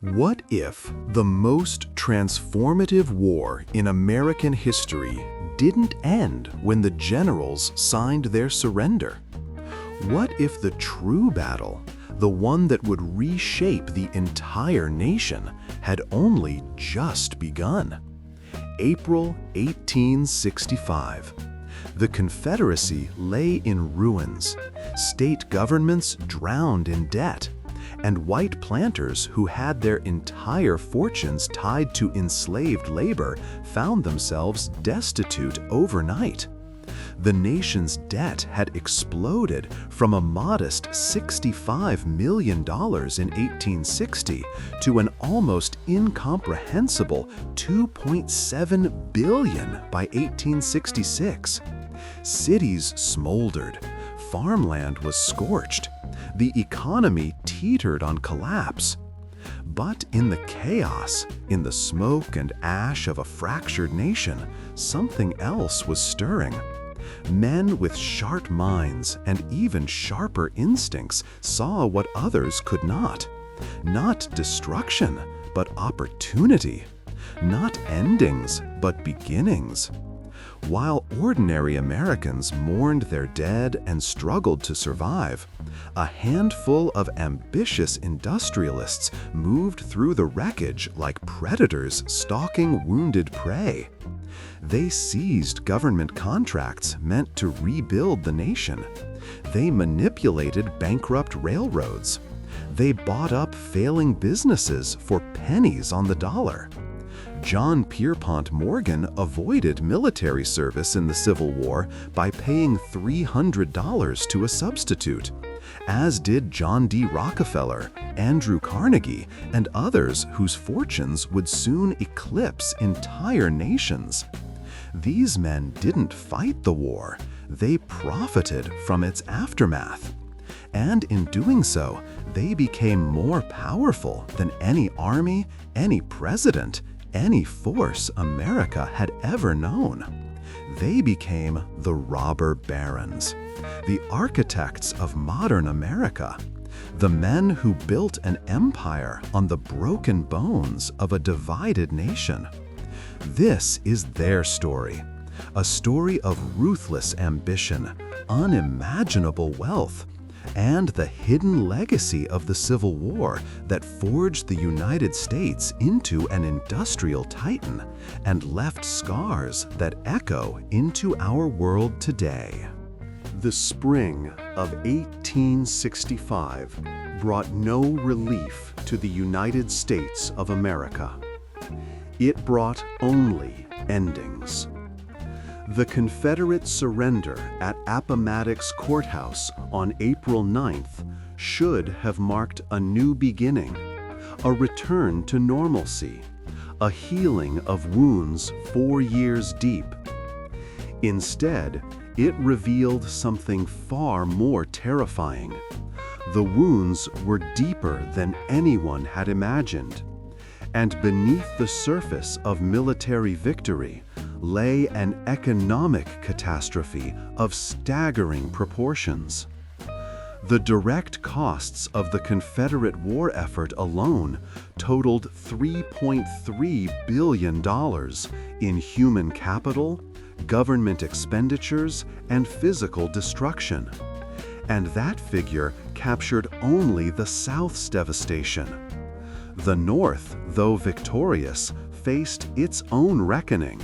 What if the most transformative war in American history didn't end when the generals signed their surrender? What if the true battle, the one that would reshape the entire nation, had only just begun? April 1865. The Confederacy lay in ruins, state governments drowned in debt, and white planters who had their entire fortunes tied to enslaved labor found themselves destitute overnight. The nation's debt had exploded from a modest $65 million in 1860 to an almost incomprehensible $2.7 billion by 1866. Cities smoldered, farmland was scorched, the economy teetered on collapse. But in the chaos, in the smoke and ash of a fractured nation, something else was stirring. Men with sharp minds and even sharper instincts saw what others could not. Not destruction, but opportunity. Not endings, but beginnings. While ordinary Americans mourned their dead and struggled to survive, a handful of ambitious industrialists moved through the wreckage like predators stalking wounded prey. They seized government contracts meant to rebuild the nation. They manipulated bankrupt railroads. They bought up failing businesses for pennies on the dollar. John Pierpont Morgan avoided military service in the Civil War by paying $300 to a substitute, as did John D. Rockefeller, Andrew Carnegie, and others whose fortunes would soon eclipse entire nations. These men didn't fight the war, they profited from its aftermath. And in doing so, they became more powerful than any army, any president, any force America had ever known. They became the robber barons, the architects of modern America, the men who built an empire on the broken bones of a divided nation. This is their story, a story of ruthless ambition, unimaginable wealth, and the hidden legacy of the Civil War that forged the United States into an industrial titan and left scars that echo into our world today. The spring of 1865 brought no relief to the United States of America. It brought only endings. The Confederate surrender at Appomattox Courthouse on April 9th should have marked a new beginning, a return to normalcy, a healing of wounds 4 years deep. Instead, it revealed something far more terrifying. The wounds were deeper than anyone had imagined, and beneath the surface of military victory lay an economic catastrophe of staggering proportions. The direct costs of the Confederate war effort alone totaled $3.3 billion in human capital, government expenditures, and physical destruction. And that figure captured only the South's devastation. The North, though victorious, faced its own reckoning.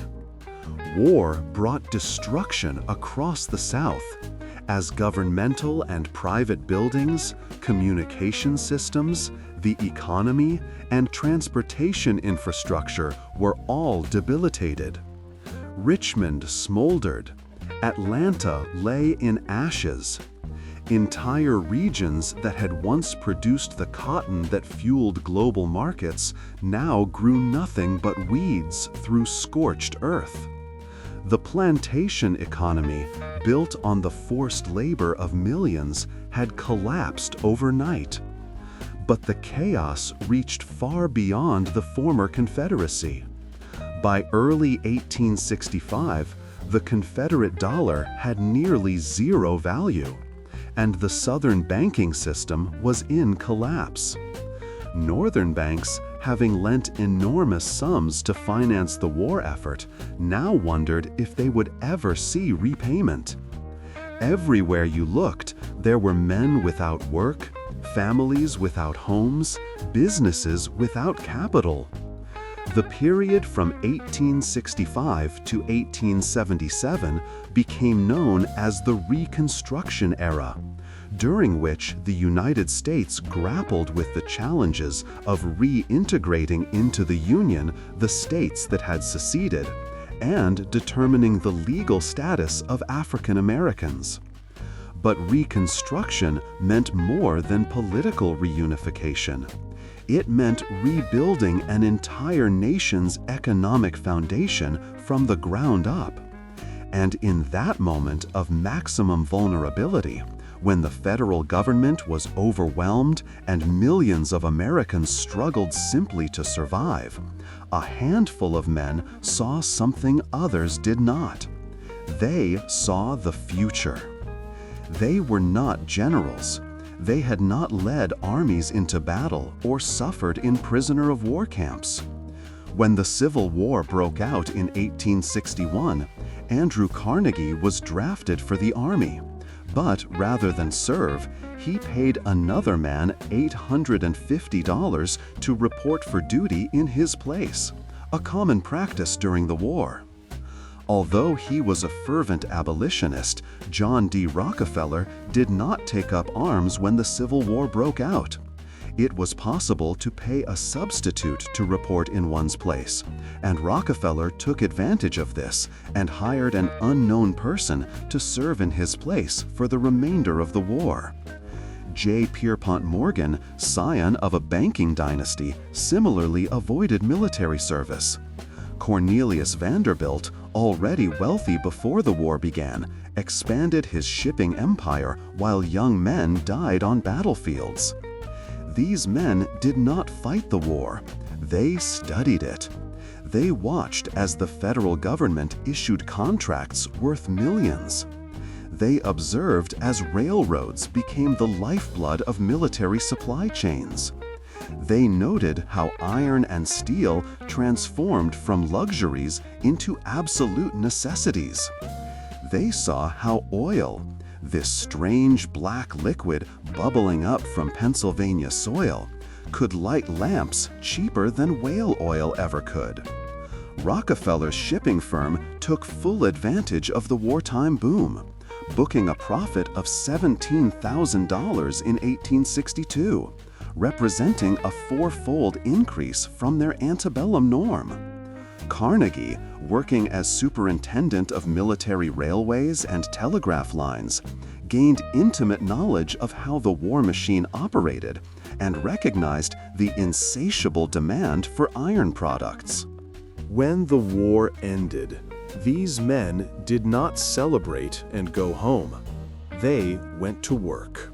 War brought destruction across the South, as governmental and private buildings, communication systems, the economy, and transportation infrastructure were all debilitated. Richmond smoldered. Atlanta lay in ashes. Entire regions that had once produced the cotton that fueled global markets now grew nothing but weeds through scorched earth. The plantation economy, built on the forced labor of millions, had collapsed overnight. But the chaos reached far beyond the former Confederacy. By early 1865, the Confederate dollar had nearly zero value, and the Southern banking system was in collapse. Northern banks, having lent enormous sums to finance the war effort, now wondered if they would ever see repayment. Everywhere you looked, there were men without work, families without homes, businesses without capital. The period from 1865 to 1877 became known as the Reconstruction era, during which the United States grappled with the challenges of reintegrating into the Union the states that had seceded and determining the legal status of African Americans. But Reconstruction meant more than political reunification. It meant rebuilding an entire nation's economic foundation from the ground up. And in that moment of maximum vulnerability, when the federal government was overwhelmed and millions of Americans struggled simply to survive, a handful of men saw something others did not. They saw the future. They were not generals. They had not led armies into battle or suffered in prisoner of war camps. When the Civil War broke out in 1861, Andrew Carnegie was drafted for the army. But rather than serve, he paid another man $850 to report for duty in his place, a common practice during the war. Although he was a fervent abolitionist, John D. Rockefeller did not take up arms when the Civil War broke out. It was possible to pay a substitute to report in one's place, and Rockefeller took advantage of this and hired an unknown person to serve in his place for the remainder of the war. J. Pierpont Morgan, scion of a banking dynasty, similarly avoided military service. Cornelius Vanderbilt, already wealthy before the war began, expanded his shipping empire while young men died on battlefields. These men did not fight the war. They studied it. They watched as the federal government issued contracts worth millions. They observed as railroads became the lifeblood of military supply chains. They noted how iron and steel transformed from luxuries into absolute necessities. They saw how oil, this strange black liquid bubbling up from Pennsylvania soil, could light lamps cheaper than whale oil ever could. Rockefeller's shipping firm took full advantage of the wartime boom, booking a profit of $17,000 in 1862, representing a fourfold increase from their antebellum norm. Carnegie, working as superintendent of military railways and telegraph lines, gained intimate knowledge of how the war machine operated and recognized the insatiable demand for iron products. When the war ended, these men did not celebrate and go home. They went to work.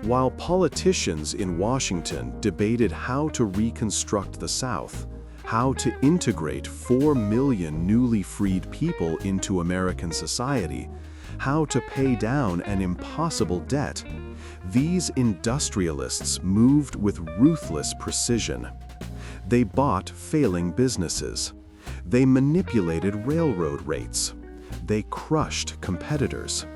While politicians in Washington debated how to reconstruct the South, how to integrate 4 million newly freed people into American society, how to pay down an impossible debt, these industrialists moved with ruthless precision. They bought failing businesses. They manipulated railroad rates. They crushed competitors.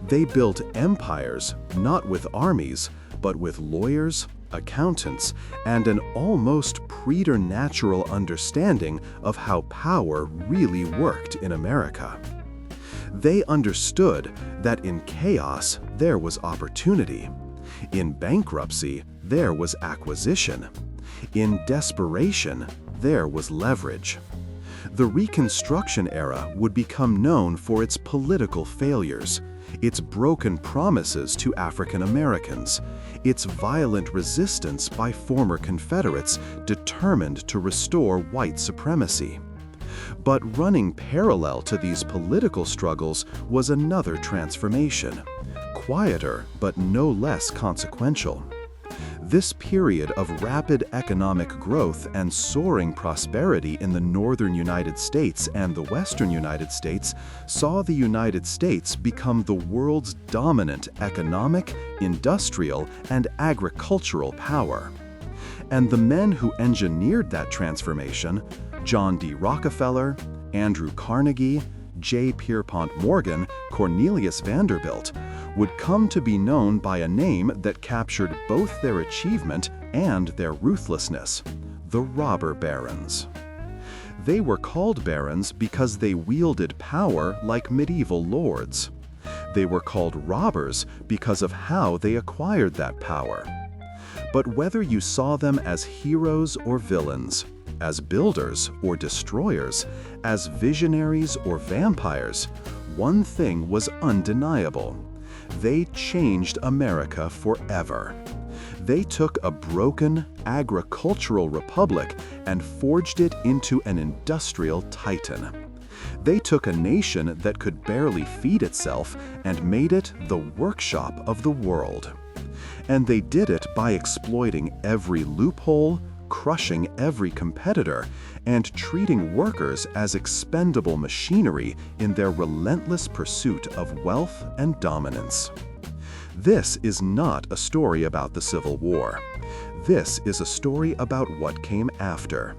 They built empires, not with armies, but with lawyers, accountants, and an almost preternatural understanding of how power really worked in America. They understood that in chaos there was opportunity. In bankruptcy, there was acquisition. In desperation, there was leverage. The Reconstruction era would become known for its political failures, its broken promises to African Americans, its violent resistance by former Confederates determined to restore white supremacy. But running parallel to these political struggles was another transformation, quieter but no less consequential. This period of rapid economic growth and soaring prosperity in the northern United States and the western United States saw the United States become the world's dominant economic, industrial, and agricultural power. And the men who engineered that transformation, John D. Rockefeller, Andrew Carnegie, J. Pierpont Morgan, Cornelius Vanderbilt, would come to be known by a name that captured both their achievement and their ruthlessness: the robber barons. They were called barons because they wielded power like medieval lords. They were called robbers because of how they acquired that power. But whether you saw them as heroes or villains, as builders or destroyers, as visionaries or vampires, one thing was undeniable: they changed America forever. They took a broken agricultural republic and forged it into an industrial titan. They took a nation that could barely feed itself and made it the workshop of the world. And they did it by exploiting every loophole, crushing every competitor, and treating workers as expendable machinery in their relentless pursuit of wealth and dominance. This is not a story about the Civil War. This is a story about what came after,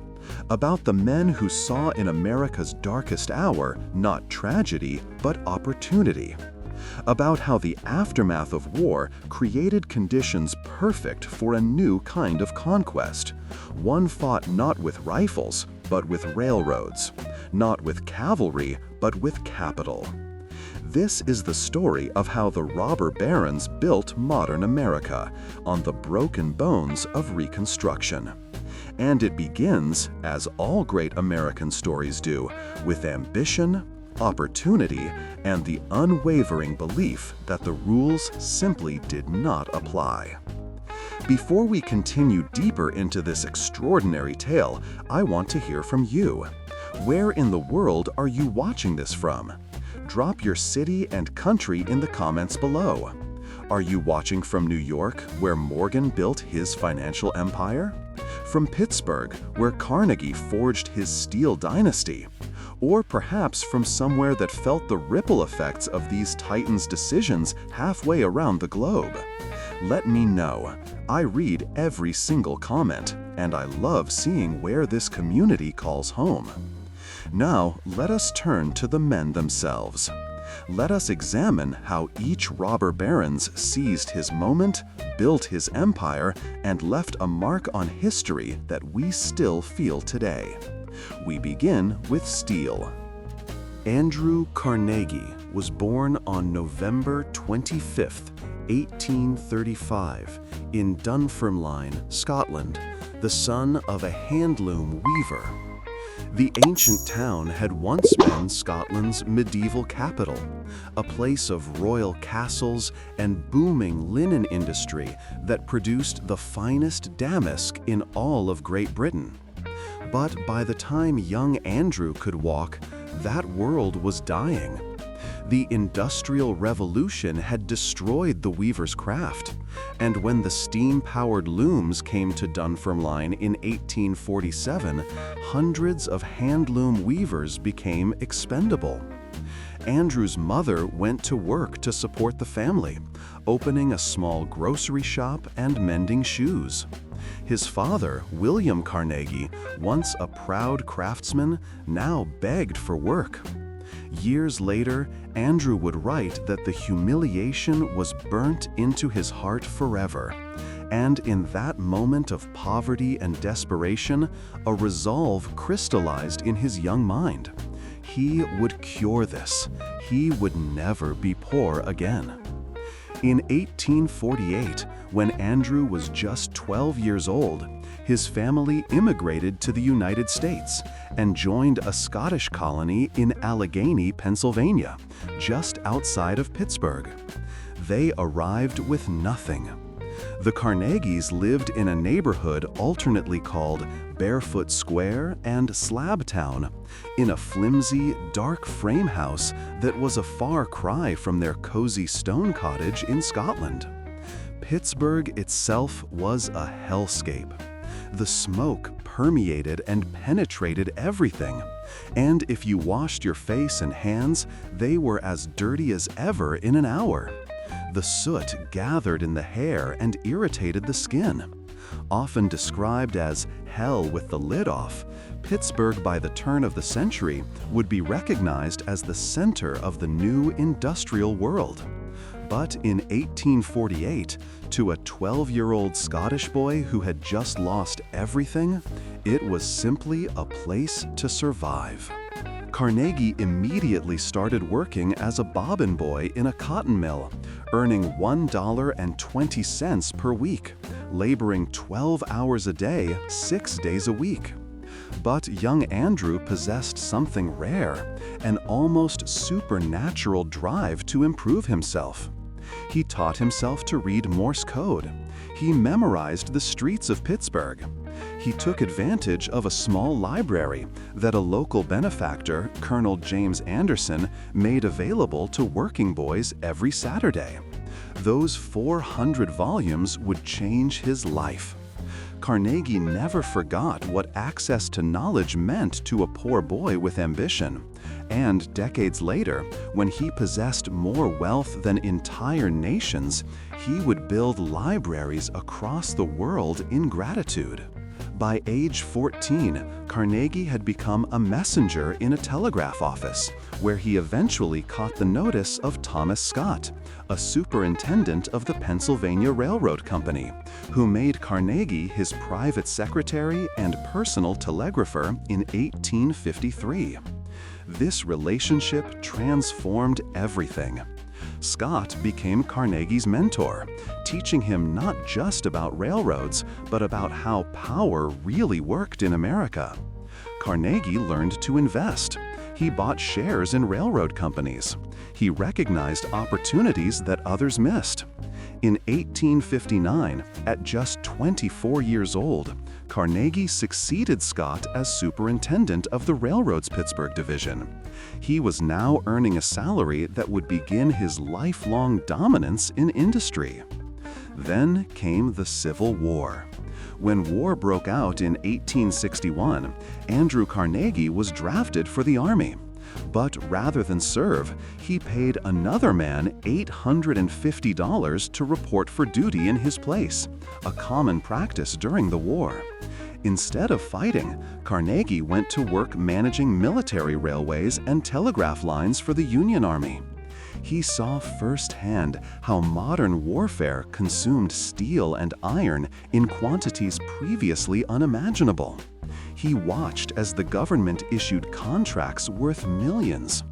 about the men who saw in America's darkest hour not tragedy, but opportunity, about how the aftermath of war created conditions perfect for a new kind of conquest, one fought not with rifles, but with railroads, not with cavalry, but with capital. This is the story of how the robber barons built modern America on the broken bones of Reconstruction. And it begins, as all great American stories do, with ambition, opportunity, and the unwavering belief that the rules simply did not apply. Before we continue deeper into this extraordinary tale, I want to hear from you. Where in the world are you watching this from? Drop your city and country in the comments below. Are you watching from New York, where Morgan built his financial empire? From Pittsburgh, where Carnegie forged his steel dynasty? Or perhaps from somewhere that felt the ripple effects of these titans' decisions halfway around the globe? Let me know. I read every single comment, and I love seeing where this community calls home. Now, let us turn to the men themselves. Let us examine how each robber barons seized his moment, built his empire, and left a mark on history that we still feel today. We begin with steel. Andrew Carnegie was born on November 25, 1835, in Dunfermline, Scotland, the son of a handloom weaver. The ancient town had once been Scotland's medieval capital, a place of royal castles and booming linen industry that produced the finest damask in all of Great Britain. But by the time young Andrew could walk, that world was dying. The Industrial Revolution had destroyed the weaver's craft, and when the steam-powered looms came to Dunfermline in 1847, hundreds of handloom weavers became expendable. Andrew's mother went to work to support the family, opening a small grocery shop and mending shoes. His father, William Carnegie, once a proud craftsman, now begged for work. Years later, Andrew would write that the humiliation was burnt into his heart forever, and in that moment of poverty and desperation, a resolve crystallized in his young mind. He would cure this. He would never be poor again. In 1848, when Andrew was just 12 years old, his family immigrated to the United States and joined a Scottish colony in Allegheny, Pennsylvania, just outside of Pittsburgh. They arrived with nothing. The Carnegies lived in a neighborhood alternately called Barefoot Square and Slabtown, in a flimsy, dark frame house that was a far cry from their cozy stone cottage in Scotland. Pittsburgh itself was a hellscape. The smoke permeated and penetrated everything, and if you washed your face and hands, they were as dirty as ever in an hour. The soot gathered in the hair and irritated the skin. Often described as hell with the lid off, Pittsburgh by the turn of the century would be recognized as the center of the new industrial world. But in 1848, to a 12-year-old Scottish boy who had just lost everything, it was simply a place to survive. Carnegie immediately started working as a bobbin boy in a cotton mill, earning $1.20 per week, laboring 12 hours a day, 6 days a week. But young Andrew possessed something rare, an almost supernatural drive to improve himself. He taught himself to read Morse code. He memorized the streets of Pittsburgh. He took advantage of a small library that a local benefactor, Colonel James Anderson, made available to working boys every Saturday. Those 400 volumes would change his life. Carnegie never forgot what access to knowledge meant to a poor boy with ambition. And decades later, when he possessed more wealth than entire nations, he would build libraries across the world in gratitude. By age 14, Carnegie had become a messenger in a telegraph office, where he eventually caught the notice of Thomas Scott, a superintendent of the Pennsylvania Railroad Company, who made Carnegie his private secretary and personal telegrapher in 1853. This relationship transformed everything. Scott became Carnegie's mentor, teaching him not just about railroads, but about how power really worked in America. Carnegie learned to invest. He bought shares in railroad companies. He recognized opportunities that others missed. In 1859, at just 24 years old, Carnegie succeeded Scott as superintendent of the railroad's Pittsburgh division. He was now earning a salary that would begin his lifelong dominance in industry. Then came the Civil War. When war broke out in 1861, Andrew Carnegie was drafted for the Army. But rather than serve, he paid another man $850 to report for duty in his place, a common practice during the war. Instead of fighting, Carnegie went to work managing military railways and telegraph lines for the Union Army. He saw firsthand how modern warfare consumed steel and iron in quantities previously unimaginable. He watched as the government issued contracts worth millions.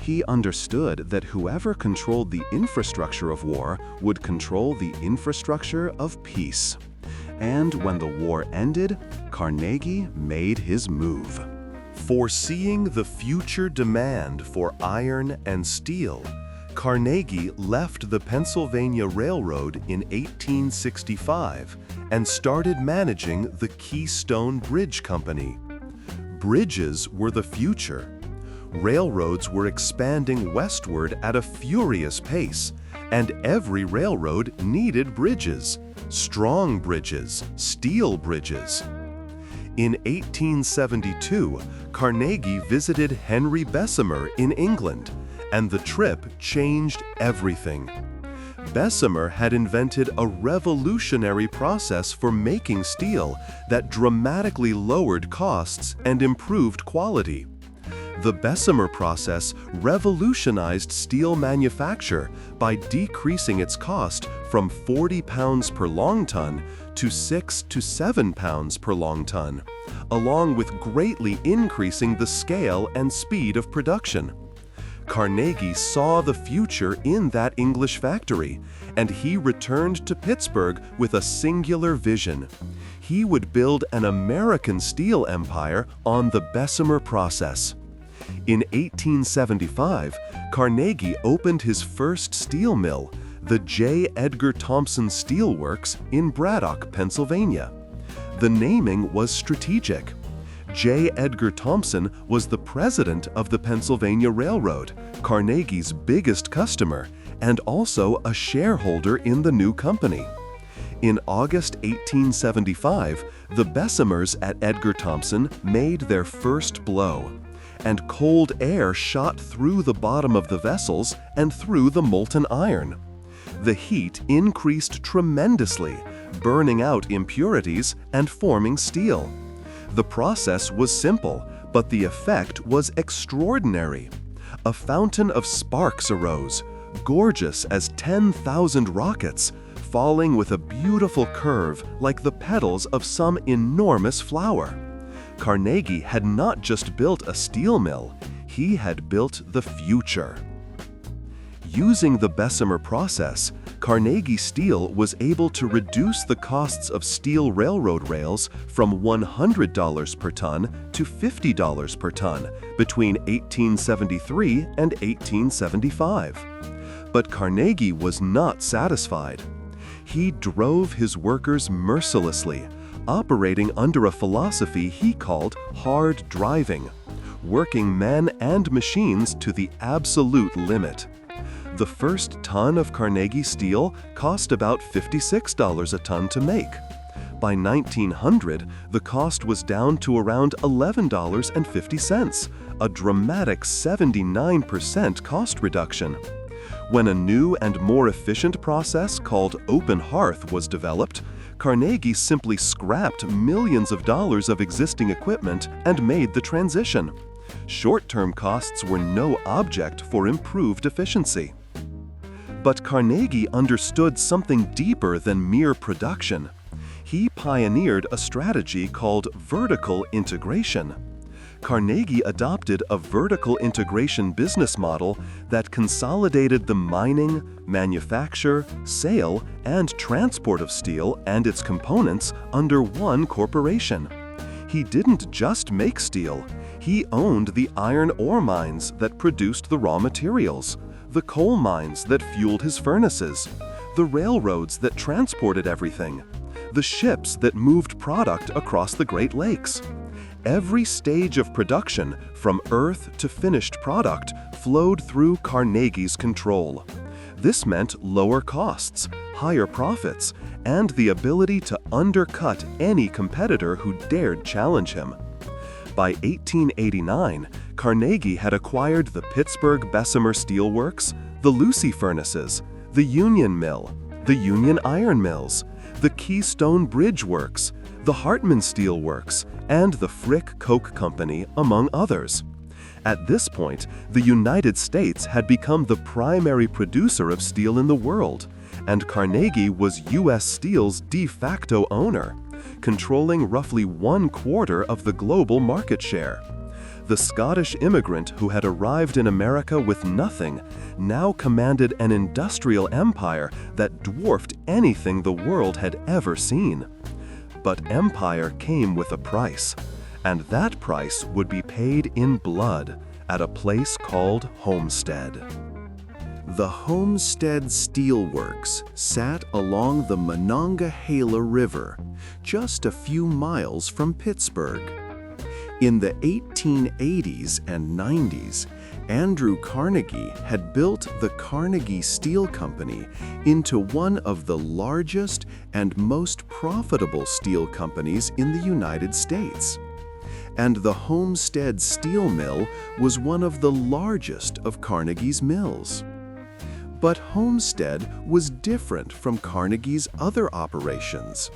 He understood that whoever controlled the infrastructure of war would control the infrastructure of peace. And when the war ended, Carnegie made his move. Foreseeing the future demand for iron and steel, Carnegie left the Pennsylvania Railroad in 1865 and started managing the Keystone Bridge Company. Bridges were the future. Railroads were expanding westward at a furious pace, and every railroad needed bridges, strong bridges, steel bridges. In 1872, Carnegie visited Henry Bessemer in England, and the trip changed everything. Bessemer had invented a revolutionary process for making steel that dramatically lowered costs and improved quality. The Bessemer process revolutionized steel manufacture by decreasing its cost from 40 pounds per long ton to 6 to 7 pounds per long ton, along with greatly increasing the scale and speed of production. Carnegie saw the future in that English factory, and he returned to Pittsburgh with a singular vision. He would build an American steel empire on the Bessemer process. In 1875, Carnegie opened his first steel mill, the J. Edgar Thompson Steel Works in Braddock, Pennsylvania. The naming was strategic. J. Edgar Thompson was the president of the Pennsylvania Railroad, Carnegie's biggest customer, and also a shareholder in the new company. In August 1875, the Bessemers at Edgar Thompson made their first blow, and cold air shot through the bottom of the vessels and through the molten iron. The heat increased tremendously, burning out impurities and forming steel. The process was simple, but the effect was extraordinary. A fountain of sparks arose, gorgeous as 10,000 rockets, falling with a beautiful curve like the petals of some enormous flower. Carnegie had not just built a steel mill, he had built the future. Using the Bessemer process, Carnegie Steel was able to reduce the costs of steel railroad rails from $100 per ton to $50 per ton between 1873 and 1875. But Carnegie was not satisfied. He drove his workers mercilessly, operating under a philosophy he called hard driving, working men and machines to the absolute limit. The first ton of Carnegie steel cost about $56 a ton to make. By 1900, the cost was down to around $11.50, a dramatic 79% cost reduction. When a new and more efficient process called open hearth was developed, Carnegie simply scrapped millions of dollars of existing equipment and made the transition. Short-term costs were no object for improved efficiency. But Carnegie understood something deeper than mere production. He pioneered a strategy called vertical integration. Carnegie adopted a vertical integration business model that consolidated the mining, manufacture, sale, and transport of steel and its components under one corporation. He didn't just make steel, he owned the iron ore mines that produced the raw materials, the coal mines that fueled his furnaces, the railroads that transported everything, the ships that moved product across the Great Lakes. Every stage of production, from earth to finished product, flowed through Carnegie's control. This meant lower costs, higher profits, and the ability to undercut any competitor who dared challenge him. By 1889, Carnegie had acquired the Pittsburgh Bessemer Steel Works, the Lucy Furnaces, the Union Mill, the Union Iron Mills, the Keystone Bridge Works, the Hartman Steel Works, and the Frick Coke Company, among others. At this point, the United States had become the primary producer of steel in the world, and Carnegie was U.S. Steel's de facto owner, controlling roughly 1/4 of the global market share. The Scottish immigrant who had arrived in America with nothing now commanded an industrial empire that dwarfed anything the world had ever seen. But empire came with a price, and that price would be paid in blood at a place called Homestead. The Homestead Steel Works sat along the Monongahela River, just a few miles from Pittsburgh. In the 1880s and 90s, Andrew Carnegie had built the Carnegie Steel Company into one of the largest and most profitable steel companies in the United States. And the Homestead Steel Mill was one of the largest of Carnegie's mills. But Homestead was different from Carnegie's other operations.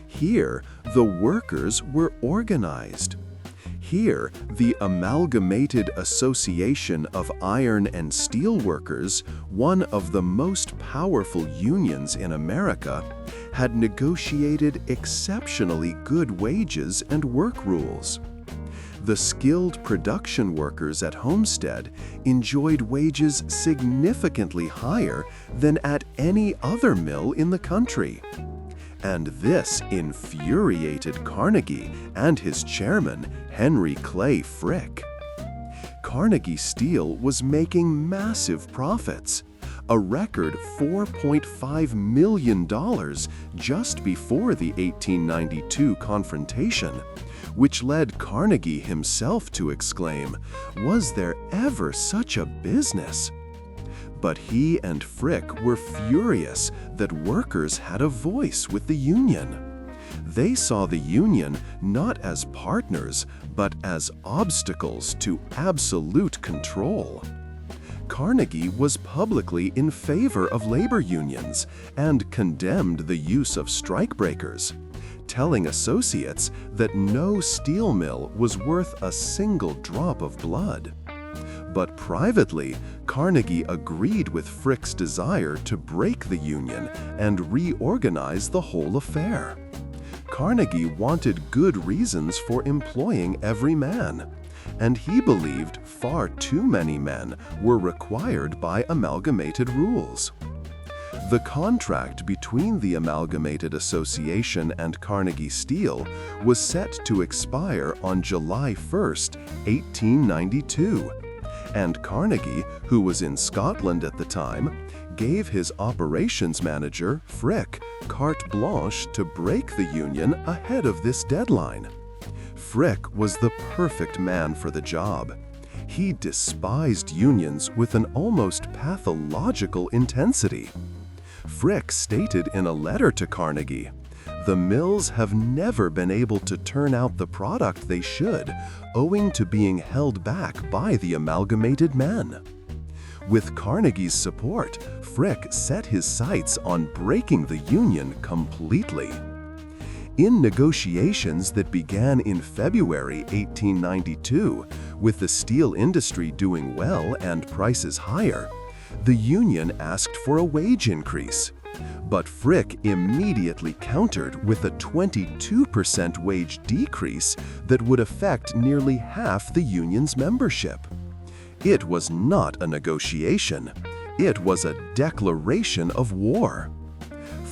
Here, the workers were organized. Here, the Amalgamated Association of Iron and Steel Workers, one of the most powerful unions in America, had negotiated exceptionally good wages and work rules. The skilled production workers at Homestead enjoyed wages significantly higher than at any other mill in the country. And this infuriated Carnegie and his chairman, Henry Clay Frick. Carnegie Steel was making massive profits, a record $4.5 million just before the 1892 confrontation, which led Carnegie himself to exclaim, "Was there ever such a business?" But he and Frick were furious that workers had a voice with the union. They saw the union not as partners, but as obstacles to absolute control. Carnegie was publicly in favor of labor unions and condemned the use of strikebreakers, telling associates that no steel mill was worth a single drop of blood. But privately, Carnegie agreed with Frick's desire to break the union and reorganize the whole affair. Carnegie wanted good reasons for employing every man, and he believed far too many men were required by amalgamated rules. The contract between the Amalgamated Association and Carnegie Steel was set to expire on July 1, 1892, and Carnegie, who was in Scotland at the time, gave his operations manager, Frick, carte blanche to break the union ahead of this deadline. Frick was the perfect man for the job. He despised unions with an almost pathological intensity. Frick stated in a letter to Carnegie, "The mills have never been able to turn out the product they should, owing to being held back by the amalgamated men." With Carnegie's support, Frick set his sights on breaking the union completely. In negotiations that began in February 1892, with the steel industry doing well and prices higher, the union asked for a wage increase. But Frick immediately countered with a 22% wage decrease that would affect nearly half the union's membership. It was not a negotiation. It was a declaration of war.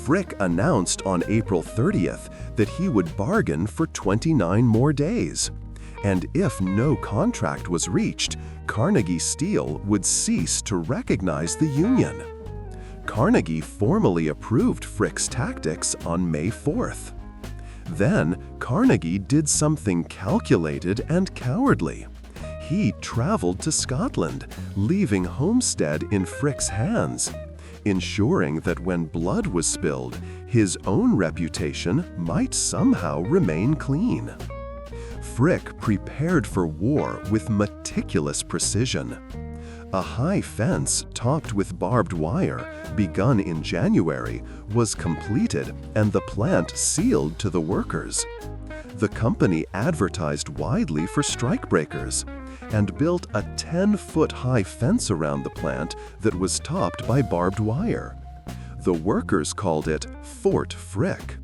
Frick announced on April 30th that he would bargain for 29 more days. And if no contract was reached, Carnegie Steel would cease to recognize the union. Carnegie formally approved Frick's tactics on May 4th. Then, Carnegie did something calculated and cowardly. He traveled to Scotland, leaving Homestead in Frick's hands, ensuring that when blood was spilled, his own reputation might somehow remain clean. Frick prepared for war with meticulous precision. A high fence topped with barbed wire, begun in January, was completed and the plant sealed to the workers. The company advertised widely for strikebreakers and built a 10-foot-high fence around the plant that was topped by barbed wire. The workers called it Fort Frick.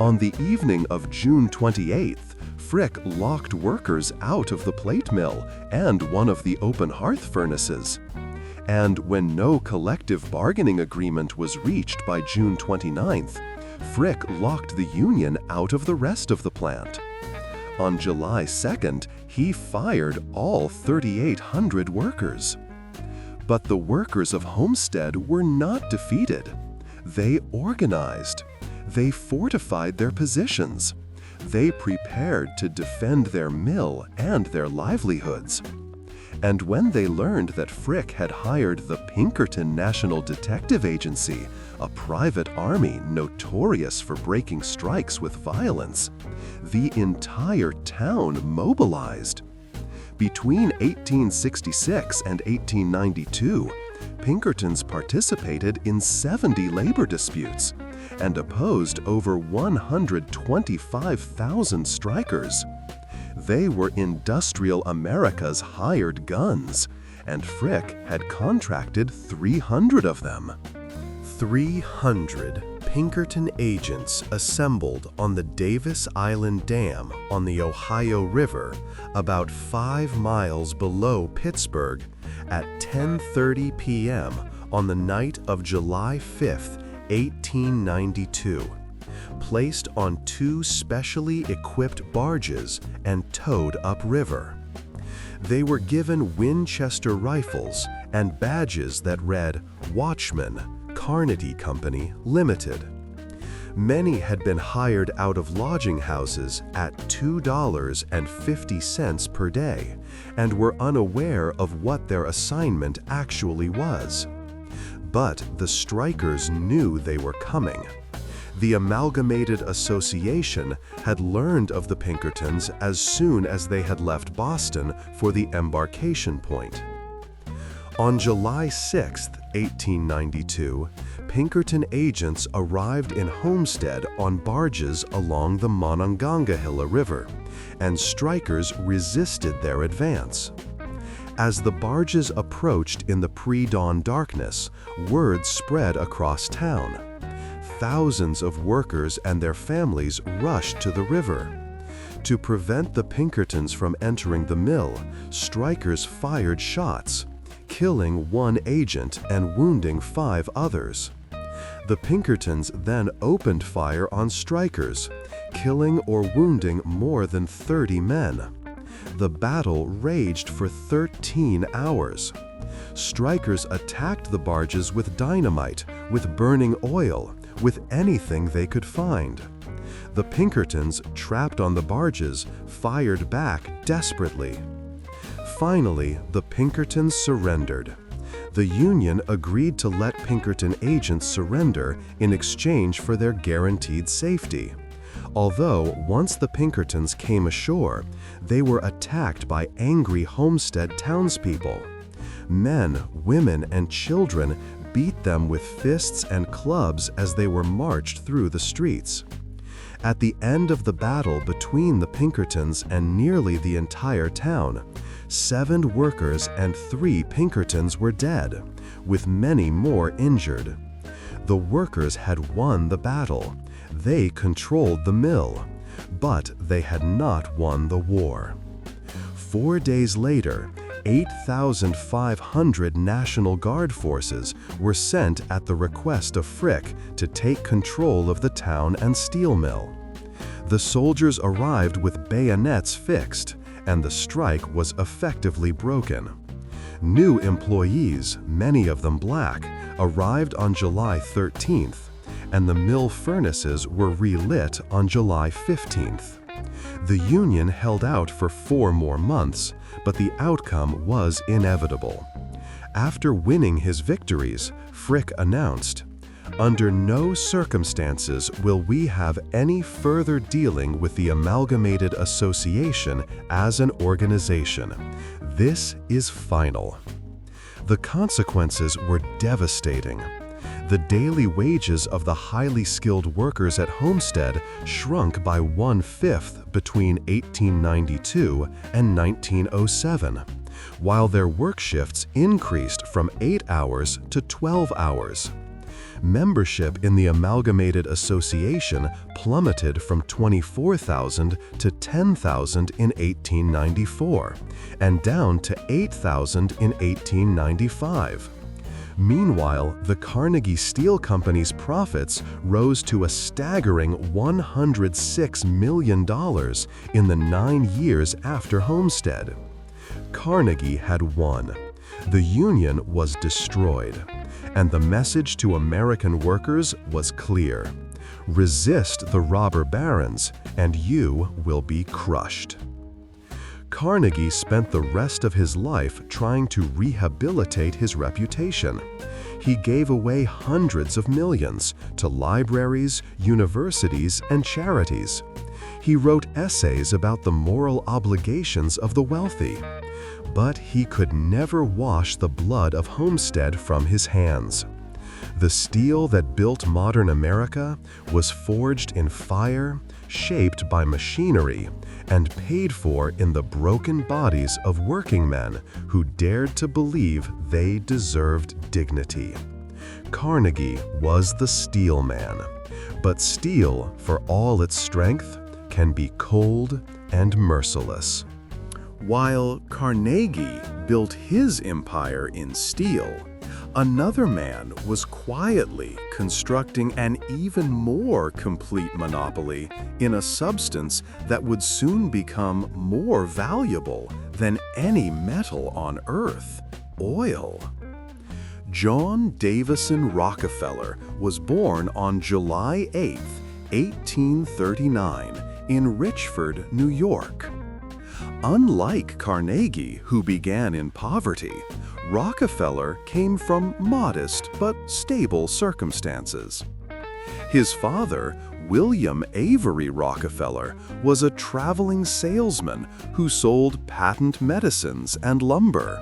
On the evening of June 28th, Frick locked workers out of the plate mill and one of the open hearth furnaces. And when no collective bargaining agreement was reached by June 29th, Frick locked the union out of the rest of the plant. On July 2nd, he fired all 3,800 workers. But the workers of Homestead were not defeated. They organized. They fortified their positions. They prepared to defend their mill and their livelihoods. And when they learned that Frick had hired the Pinkerton National Detective Agency, a private army notorious for breaking strikes with violence, the entire town mobilized. Between 1866 and 1892, Pinkertons participated in 70 labor disputes and opposed over 125,000 strikers. They were industrial America's hired guns, and Frick had contracted 300 of them. 300 Pinkerton agents assembled on the Davis Island Dam on the Ohio River, about 5 miles below Pittsburgh, at 10:30 p.m. on the night of July 5, 1892, placed on 2 specially equipped barges and towed upriver. They were given Winchester rifles and badges that read Watchman, Carnegie Company, Limited. Many had been hired out of lodging houses at $2.50 per day and were unaware of what their assignment actually was. But the strikers knew they were coming. The Amalgamated Association had learned of the Pinkertons as soon as they had left Boston for the embarkation point. On July 6, 1892, Pinkerton agents arrived in Homestead on barges along the Monongahela River, and strikers resisted their advance. As the barges approached in the pre-dawn darkness, word spread across town. Thousands of workers and their families rushed to the river. To prevent the Pinkertons from entering the mill, strikers fired shots, killing one agent and wounding 5 others. The Pinkertons then opened fire on strikers, killing or wounding more than 30 men. The battle raged for 13 hours. Strikers attacked the barges with dynamite, with burning oil, with anything they could find. The Pinkertons, trapped on the barges, fired back desperately. Finally, the Pinkertons surrendered. The Union agreed to let Pinkerton agents surrender in exchange for their guaranteed safety. Although, once the Pinkertons came ashore, they were attacked by angry Homestead townspeople. Men, women, and children beat them with fists and clubs as they were marched through the streets. At the end of the battle between the Pinkertons and nearly the entire town, 7 workers and 3 Pinkertons were dead, with many more injured. The workers had won the battle. They controlled the mill, but they had not won the war. 4 days later, 8,500 National Guard forces were sent at the request of Frick to take control of the town and steel mill. The soldiers arrived with bayonets fixed, and the strike was effectively broken. New employees, many of them black, arrived on July 13th, and the mill furnaces were relit on July 15th. The Union held out for 4 more months, but the outcome was inevitable. After winning his victories, Frick announced, "Under no circumstances will we have any further dealing with the Amalgamated Association as an organization. This is final." The consequences were devastating. The daily wages of the highly skilled workers at Homestead shrunk by 1/5 between 1892 and 1907, while their work shifts increased from 8 hours to 12 hours. Membership in the Amalgamated Association plummeted from 24,000 to 10,000 in 1894, and down to 8,000 in 1895. Meanwhile, the Carnegie Steel Company's profits rose to a staggering $106 million in the 9 years after Homestead. Carnegie had won. The Union was destroyed. And the message to American workers was clear: resist the robber barons, and you will be crushed. Carnegie spent the rest of his life trying to rehabilitate his reputation. He gave away hundreds of millions to libraries, universities, and charities. He wrote essays about the moral obligations of the wealthy. But he could never wash the blood of Homestead from his hands. The steel that built modern America was forged in fire, shaped by machinery, and paid for in the broken bodies of working men who dared to believe they deserved dignity. Carnegie was the steel man, but steel, for all its strength, can be cold and merciless. While Carnegie built his empire in steel, another man was quietly constructing an even more complete monopoly in a substance that would soon become more valuable than any metal on Earth: oil. John Davison Rockefeller was born on July 8, 1839, in Richford, New York. Unlike Carnegie, who began in poverty, Rockefeller came from modest but stable circumstances. His father, William Avery Rockefeller, was a traveling salesman who sold patent medicines and lumber.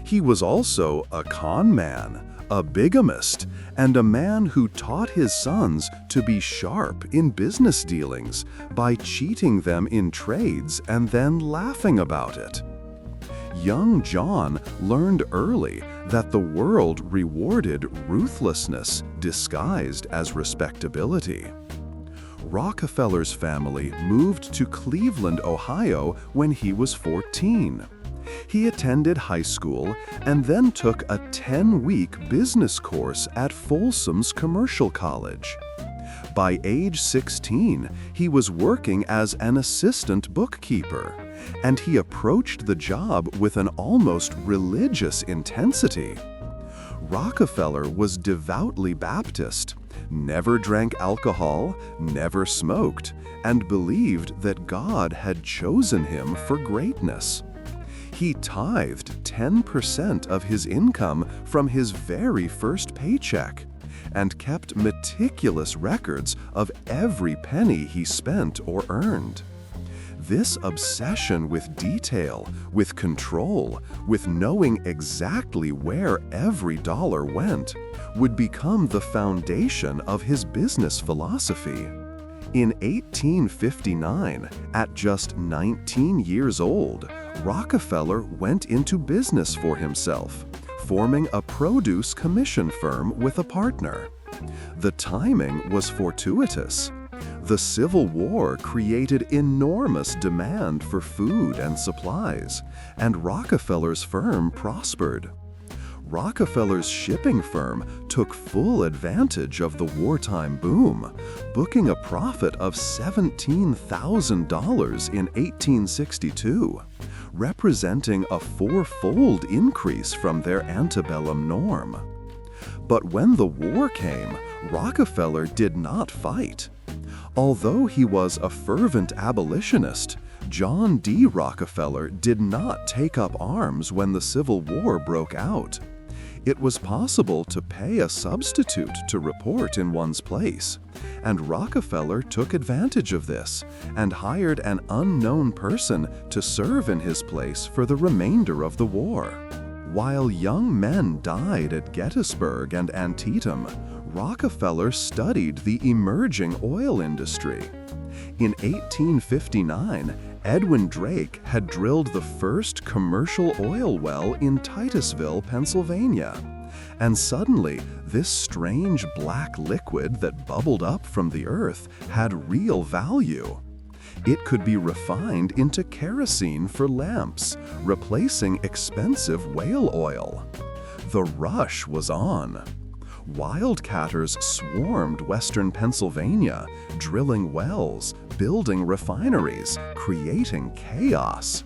He was also a con man, a bigamist, and a man who taught his sons to be sharp in business dealings by cheating them in trades and then laughing about it. Young John learned early that the world rewarded ruthlessness disguised as respectability. Rockefeller's family moved to Cleveland, Ohio when he was 14. He attended high school and then took a 10-week business course at Folsom's Commercial College. By age 16, he was working as an assistant bookkeeper, and he approached the job with an almost religious intensity. Rockefeller was devoutly Baptist, never drank alcohol, never smoked, and believed that God had chosen him for greatness. He tithed 10% of his income from his very first paycheck and kept meticulous records of every penny he spent or earned. This obsession with detail, with control, with knowing exactly where every dollar went, would become the foundation of his business philosophy. In 1859, at just 19 years old, Rockefeller went into business for himself, forming a produce commission firm with a partner. The timing was fortuitous. The Civil War created enormous demand for food and supplies, and Rockefeller's firm prospered. Rockefeller's shipping firm took full advantage of the wartime boom, booking a profit of $17,000 in 1862, representing a four-fold increase from their antebellum norm. But when the war came, Rockefeller did not fight. Although he was a fervent abolitionist, John D. Rockefeller did not take up arms when the Civil War broke out. It was possible to pay a substitute to report in one's place, and Rockefeller took advantage of this and hired an unknown person to serve in his place for the remainder of the war. While young men died at Gettysburg and Antietam, Rockefeller studied the emerging oil industry. In 1859, Edwin Drake had drilled the first commercial oil well in Titusville, Pennsylvania. And suddenly, this strange black liquid that bubbled up from the earth had real value. It could be refined into kerosene for lamps, replacing expensive whale oil. The rush was on. Wildcatters swarmed western Pennsylvania, drilling wells, building refineries, creating chaos.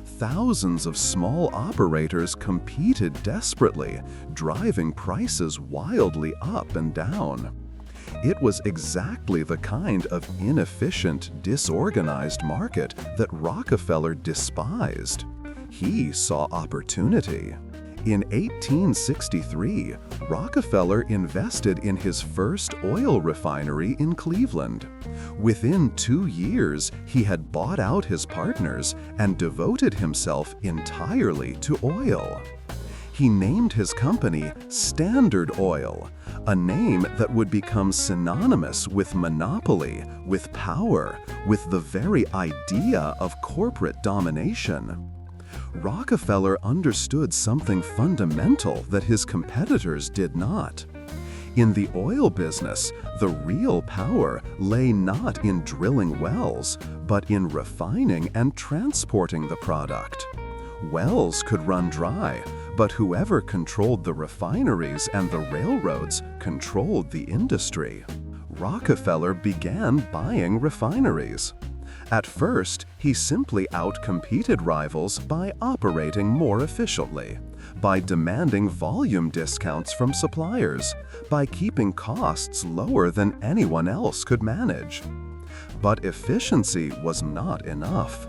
Thousands of small operators competed desperately, driving prices wildly up and down. It was exactly the kind of inefficient, disorganized market that Rockefeller despised. He saw opportunity. In 1863, Rockefeller invested in his first oil refinery in Cleveland. Within 2 years, he had bought out his partners and devoted himself entirely to oil. He named his company Standard Oil, a name that would become synonymous with monopoly, with power, with the very idea of corporate domination. Rockefeller understood something fundamental that his competitors did not. In the oil business, the real power lay not in drilling wells, but in refining and transporting the product. Wells could run dry, but whoever controlled the refineries and the railroads controlled the industry. Rockefeller began buying refineries. At first, he simply outcompeted rivals by operating more efficiently, by demanding volume discounts from suppliers, by keeping costs lower than anyone else could manage. But efficiency was not enough.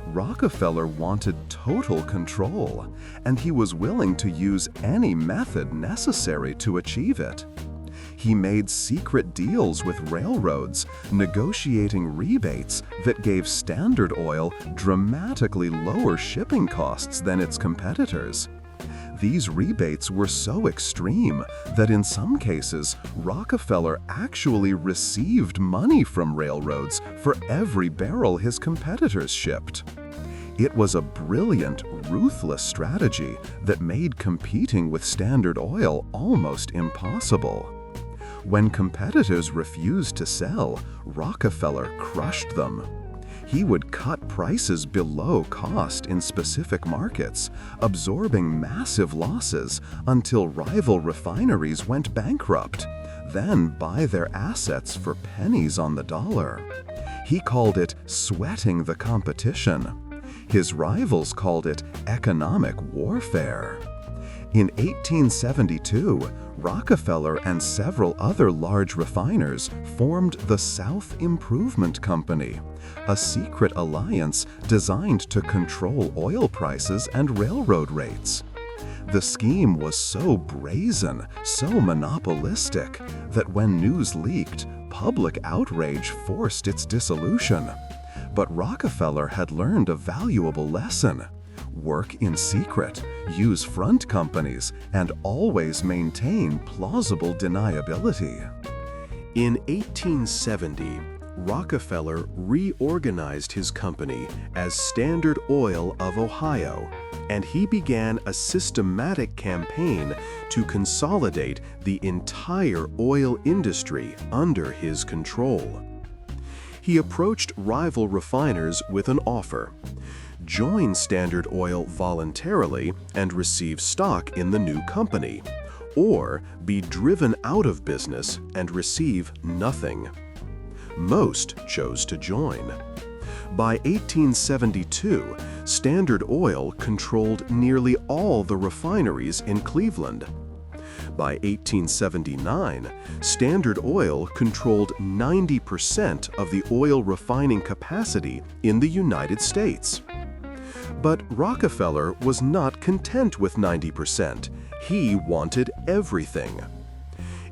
Rockefeller wanted total control, and he was willing to use any method necessary to achieve it. He made secret deals with railroads, negotiating rebates that gave Standard Oil dramatically lower shipping costs than its competitors. These rebates were so extreme that in some cases, Rockefeller actually received money from railroads for every barrel his competitors shipped. It was a brilliant, ruthless strategy that made competing with Standard Oil almost impossible. When competitors refused to sell, Rockefeller crushed them. He would cut prices below cost in specific markets, absorbing massive losses until rival refineries went bankrupt, then buy their assets for pennies on the dollar. He called it sweating the competition. His rivals called it economic warfare. In 1872, Rockefeller and several other large refiners formed the South Improvement Company, a secret alliance designed to control oil prices and railroad rates. The scheme was so brazen, so monopolistic, that when news leaked, public outrage forced its dissolution. But Rockefeller had learned a valuable lesson. Work in secret, use front companies, and always maintain plausible deniability. In 1870, Rockefeller reorganized his company as Standard Oil of Ohio, and he began a systematic campaign to consolidate the entire oil industry under his control. He approached rival refiners with an offer: join Standard Oil voluntarily and receive stock in the new company, or be driven out of business and receive nothing. Most chose to join. By 1872, Standard Oil controlled nearly all the refineries in Cleveland. By 1879, Standard Oil controlled 90% of the oil refining capacity in the United States. But Rockefeller was not content with 90%. He wanted everything.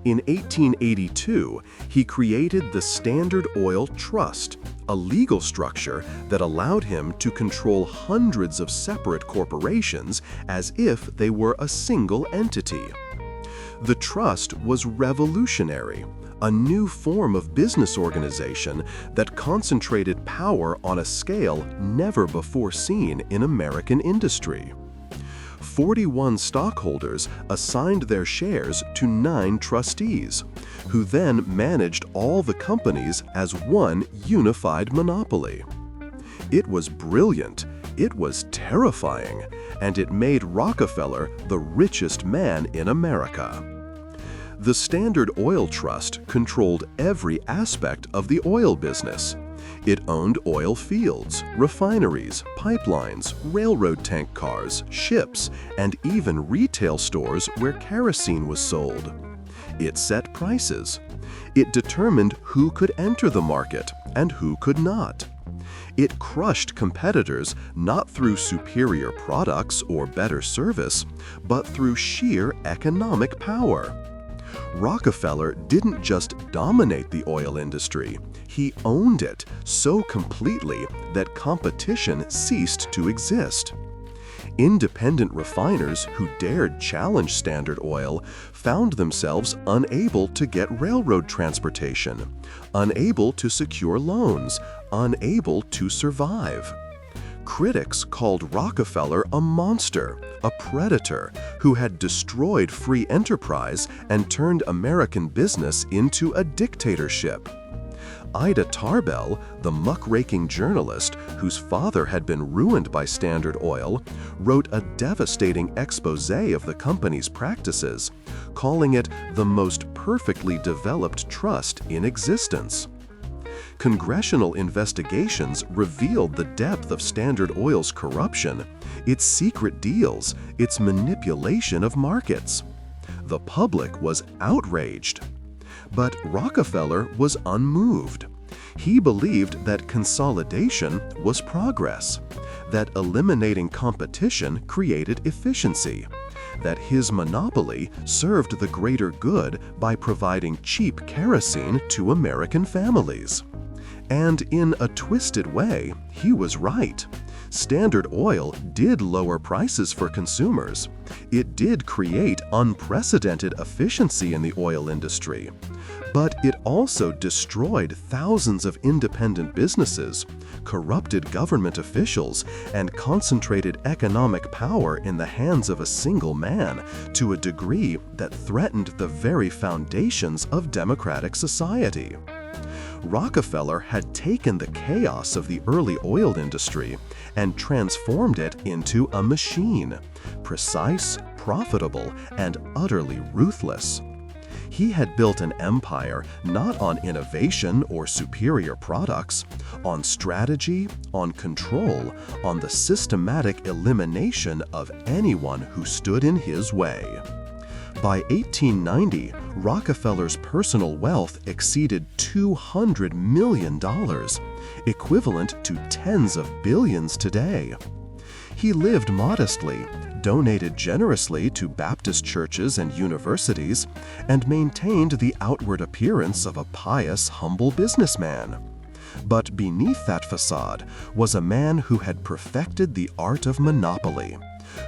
In 1882, he created the Standard Oil Trust, a legal structure that allowed him to control hundreds of separate corporations as if they were a single entity. The trust was revolutionary, a new form of business organization that concentrated power on a scale never before seen in American industry. 41 stockholders assigned their shares to 9 trustees, who then managed all the companies as one unified monopoly. It was brilliant, it was terrifying, and it made Rockefeller the richest man in America. The Standard Oil Trust controlled every aspect of the oil business. It owned oil fields, refineries, pipelines, railroad tank cars, ships, and even retail stores where kerosene was sold. It set prices. It determined who could enter the market and who could not. It crushed competitors not through superior products or better service, but through sheer economic power. Rockefeller didn't just dominate the oil industry, he owned it so completely that competition ceased to exist. Independent refiners who dared challenge Standard Oil found themselves unable to get railroad transportation, unable to secure loans, unable to survive. Critics called Rockefeller a monster, a predator who had destroyed free enterprise and turned American business into a dictatorship. Ida Tarbell, the muckraking journalist whose father had been ruined by Standard Oil, wrote a devastating expose of the company's practices, calling it the most perfectly developed trust in existence. Congressional investigations revealed the depth of Standard Oil's corruption, its secret deals, its manipulation of markets. The public was outraged. But Rockefeller was unmoved. He believed that consolidation was progress, that eliminating competition created efficiency, that his monopoly served the greater good by providing cheap kerosene to American families. And in a twisted way, he was right. Standard Oil did lower prices for consumers. It did create unprecedented efficiency in the oil industry. But it also destroyed thousands of independent businesses, corrupted government officials, and concentrated economic power in the hands of a single man to a degree that threatened the very foundations of democratic society. Rockefeller had taken the chaos of the early oil industry and transformed it into a machine, precise, profitable, and utterly ruthless. He had built an empire not on innovation or superior products, on strategy, on control, on the systematic elimination of anyone who stood in his way. By 1890, Rockefeller's personal wealth exceeded $200 million, equivalent to tens of billions today. He lived modestly, donated generously to Baptist churches and universities, and maintained the outward appearance of a pious, humble businessman. But beneath that facade was a man who had perfected the art of monopoly,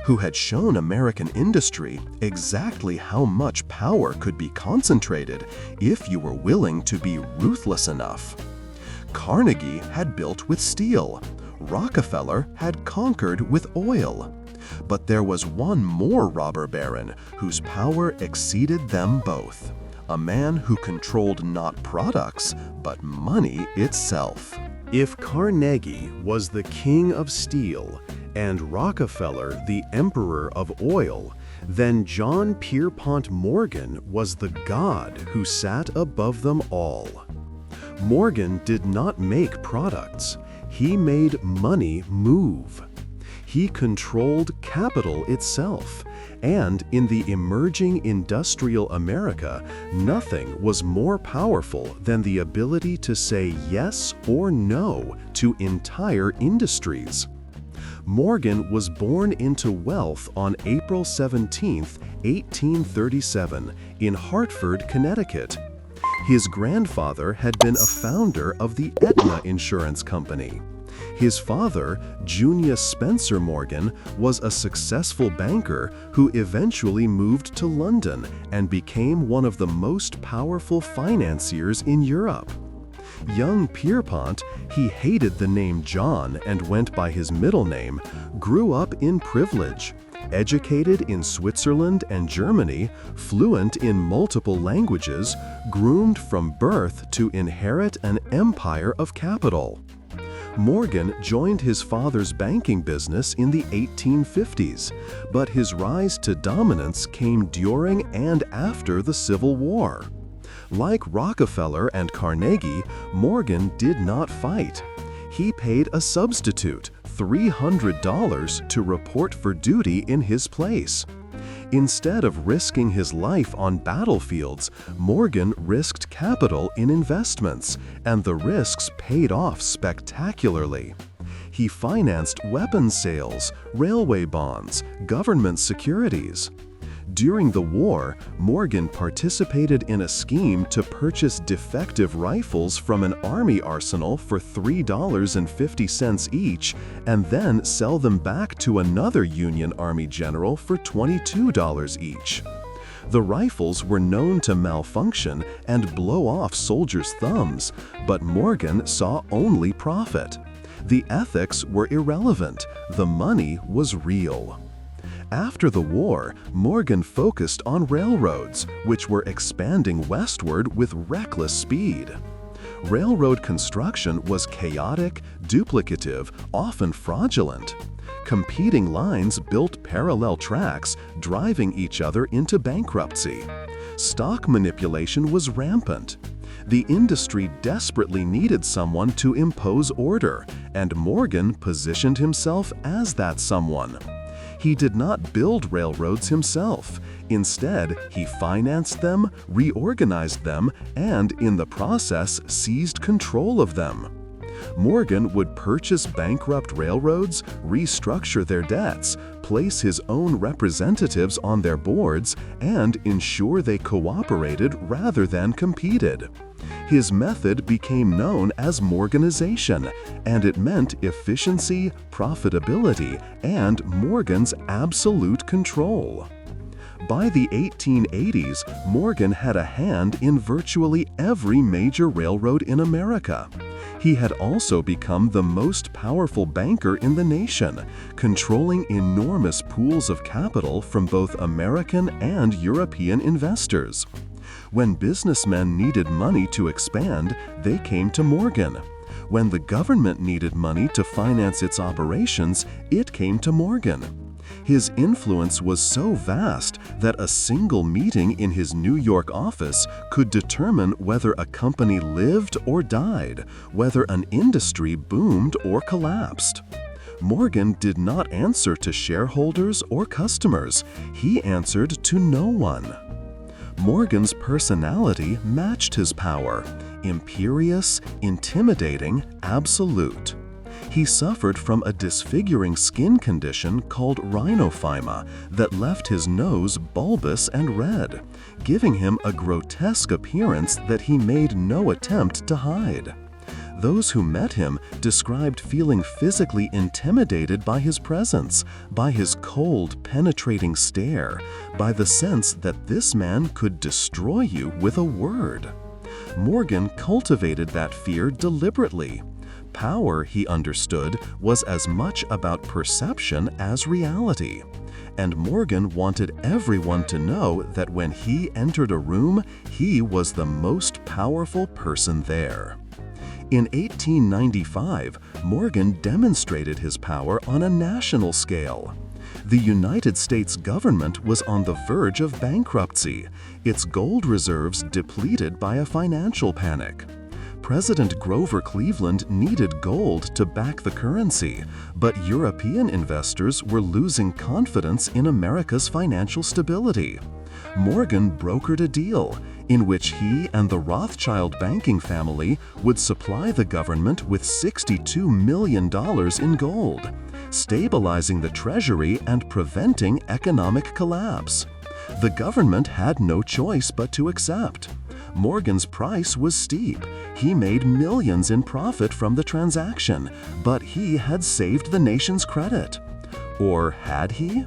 who had shown American industry exactly how much power could be concentrated if you were willing to be ruthless enough. Carnegie had built with steel. Rockefeller had conquered with oil. But there was one more robber baron whose power exceeded them both, a man who controlled not products, but money itself. If Carnegie was the king of steel and Rockefeller the emperor of oil, then John Pierpont Morgan was the god who sat above them all. Morgan did not make products. He made money move. He controlled capital itself, and in the emerging industrial America, nothing was more powerful than the ability to say yes or no to entire industries. Morgan was born into wealth on April 17, 1837, in Hartford, Connecticut. His grandfather had been a founder of the Aetna Insurance Company. His father, Junius Spencer Morgan, was a successful banker who eventually moved to London and became one of the most powerful financiers in Europe. Young Pierpont, he hated the name John and went by his middle name, grew up in privilege. Educated in Switzerland and Germany, fluent in multiple languages, groomed from birth to inherit an empire of capital. Morgan joined his father's banking business in the 1850s, but his rise to dominance came during and after the Civil War. Like Rockefeller and Carnegie, Morgan did not fight. He paid a substitute, $300, to report for duty in his place. Instead of risking his life on battlefields, Morgan risked capital in investments, and the risks paid off spectacularly. He financed weapons sales, railway bonds, government securities. During the war, Morgan participated in a scheme to purchase defective rifles from an army arsenal for $3.50 each and then sell them back to another Union Army general for $22 each. The rifles were known to malfunction and blow off soldiers' thumbs, but Morgan saw only profit. The ethics were irrelevant. The money was real. After the war, Morgan focused on railroads, which were expanding westward with reckless speed. Railroad construction was chaotic, duplicative, often fraudulent. Competing lines built parallel tracks, driving each other into bankruptcy. Stock manipulation was rampant. The industry desperately needed someone to impose order, and Morgan positioned himself as that someone. He did not build railroads himself. Instead, he financed them, reorganized them, and in the process seized control of them. Morgan would purchase bankrupt railroads, restructure their debts, place his own representatives on their boards, and ensure they cooperated rather than competed. His method became known as Morganization, and it meant efficiency, profitability, and Morgan's absolute control. By the 1880s, Morgan had a hand in virtually every major railroad in America. He had also become the most powerful banker in the nation, controlling enormous pools of capital from both American and European investors. When businessmen needed money to expand, they came to Morgan. When the government needed money to finance its operations, it came to Morgan. His influence was so vast that a single meeting in his New York office could determine whether a company lived or died, whether an industry boomed or collapsed. Morgan did not answer to shareholders or customers. He answered to no one. Morgan's personality matched his power: imperious, intimidating, absolute. He suffered from a disfiguring skin condition called rhinophyma that left his nose bulbous and red, giving him a grotesque appearance that he made no attempt to hide. Those who met him described feeling physically intimidated by his presence, by his cold, penetrating stare, by the sense that this man could destroy you with a word. Morgan cultivated that fear deliberately. Power, he understood, was as much about perception as reality. And Morgan wanted everyone to know that when he entered a room, he was the most powerful person there. In 1895, Morgan demonstrated his power on a national scale. The United States government was on the verge of bankruptcy, its gold reserves depleted by a financial panic. President Grover Cleveland needed gold to back the currency, but European investors were losing confidence in America's financial stability. Morgan brokered a deal in which he and the Rothschild banking family would supply the government with $62 million in gold, stabilizing the treasury and preventing economic collapse. The government had no choice but to accept. Morgan's price was steep. He made millions in profit from the transaction, but he had saved the nation's credit. Or had he?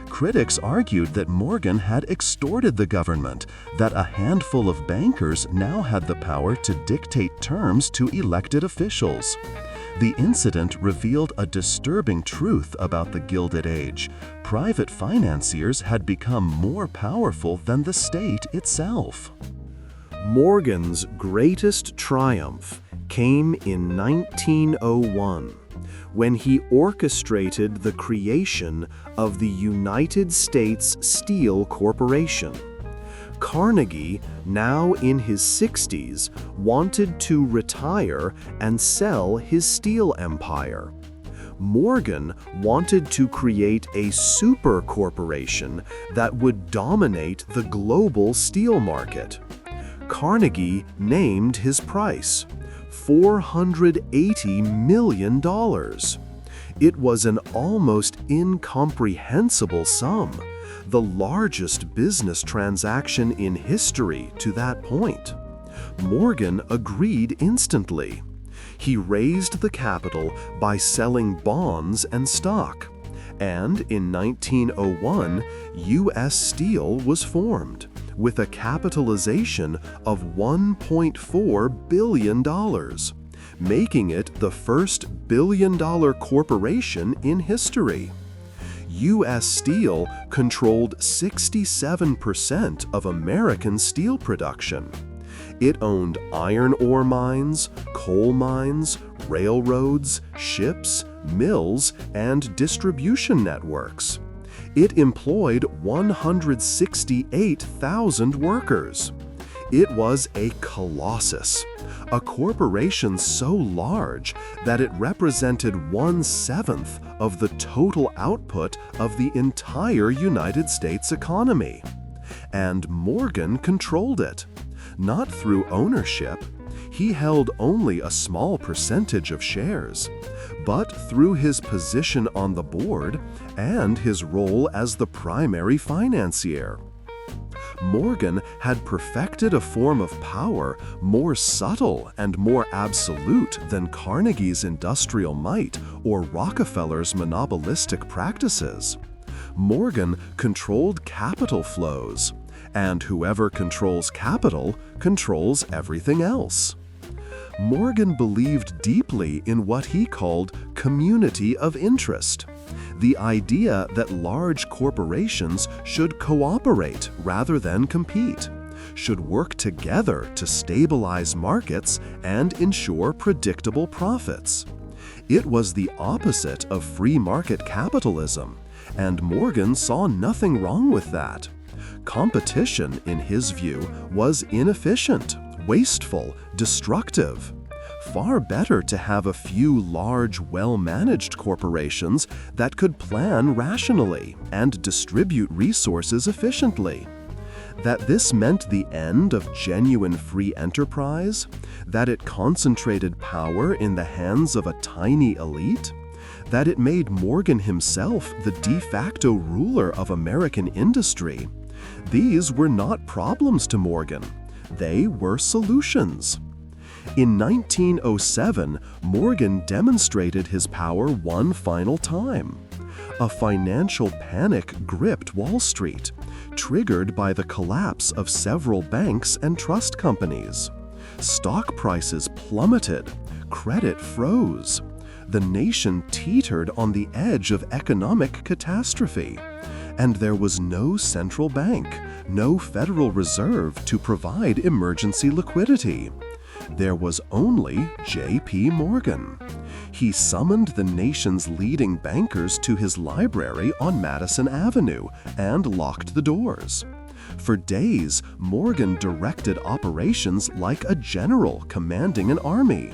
Critics argued that Morgan had extorted the government, that a handful of bankers now had the power to dictate terms to elected officials. The incident revealed a disturbing truth about the Gilded Age. Private financiers had become more powerful than the state itself. Morgan's greatest triumph came in 1901, when he orchestrated the creation of the United States Steel Corporation. Carnegie, now in his 60s, wanted to retire and sell his steel empire. Morgan wanted to create a super corporation that would dominate the global steel market. Carnegie named his price: $480 million. It was an almost incomprehensible sum, the largest business transaction in history to that point. Morgan agreed instantly. He raised the capital by selling bonds and stock, and in 1901, U.S. Steel was formed, with a capitalization of $1.4 billion, making it the first billion-dollar corporation in history. U.S. Steel controlled 67% of American steel production. It owned iron ore mines, coal mines, railroads, ships, mills, and distribution networks. It employed 168,000 workers. It was a colossus, a corporation so large that it represented 1/7 of the total output of the entire United States economy. And Morgan controlled it, not through ownership. He held only a small percentage of shares, but through his position on the board and his role as the primary financier. Morgan had perfected a form of power more subtle and more absolute than Carnegie's industrial might or Rockefeller's monopolistic practices. Morgan controlled capital flows, and whoever controls capital controls everything else. Morgan believed deeply in what he called community of interest, the idea that large corporations should cooperate rather than compete, should work together to stabilize markets and ensure predictable profits. It was the opposite of free market capitalism, and Morgan saw nothing wrong with that. Competition, in his view, was inefficient, wasteful, destructive. Far better to have a few large, well-managed corporations that could plan rationally and distribute resources efficiently. That this meant the end of genuine free enterprise, that it concentrated power in the hands of a tiny elite, that it made Morgan himself the de facto ruler of American industry. These were not problems to Morgan. They were solutions. In 1907, Morgan demonstrated his power one final time. A financial panic gripped Wall Street, triggered by the collapse of several banks and trust companies. Stock prices plummeted, credit froze. The nation teetered on the edge of economic catastrophe, and there was no central bank, no Federal Reserve to provide emergency liquidity. There was only J.P. Morgan. He summoned the nation's leading bankers to his library on Madison Avenue and locked the doors. For days, Morgan directed operations like a general commanding an army.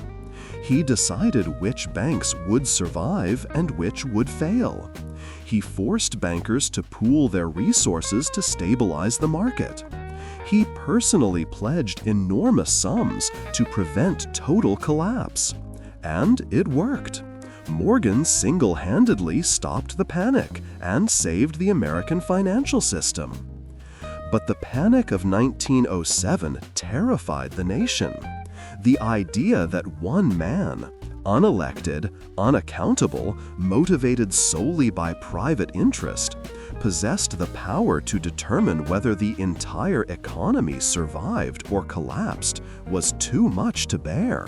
He decided which banks would survive and which would fail. He forced bankers to pool their resources to stabilize the market. He personally pledged enormous sums to prevent total collapse. And it worked. Morgan single-handedly stopped the panic and saved the American financial system. But the panic of 1907 terrified the nation. The idea that one man, unelected, unaccountable, motivated solely by private interest, possessed the power to determine whether the entire economy survived or collapsed was too much to bear.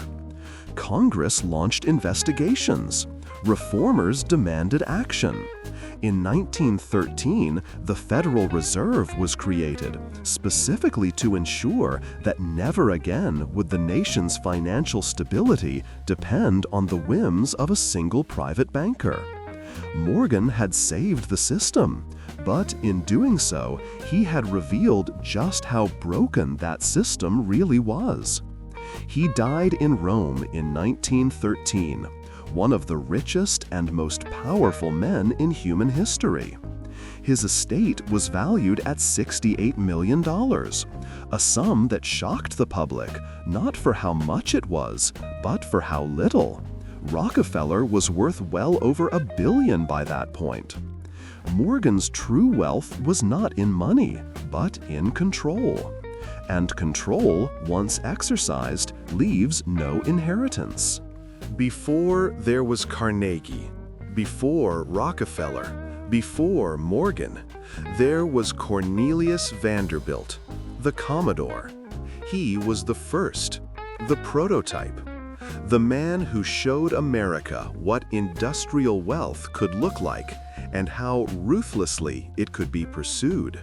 Congress launched investigations. Reformers demanded action. In 1913, the Federal Reserve was created, specifically to ensure that never again would the nation's financial stability depend on the whims of a single private banker. Morgan had saved the system, but in doing so, he had revealed just how broken that system really was. He died in Rome in 1913. One of the richest and most powerful men in human history. His estate was valued at $68 million, a sum that shocked the public, not for how much it was, but for how little. Rockefeller was worth well over $1 billion by that point. Morgan's true wealth was not in money, but in control. And control, once exercised, leaves no inheritance. Before there was Carnegie, before Rockefeller, before Morgan, there was Cornelius Vanderbilt, the Commodore. He was the first, the prototype, the man who showed America what industrial wealth could look like and how ruthlessly it could be pursued.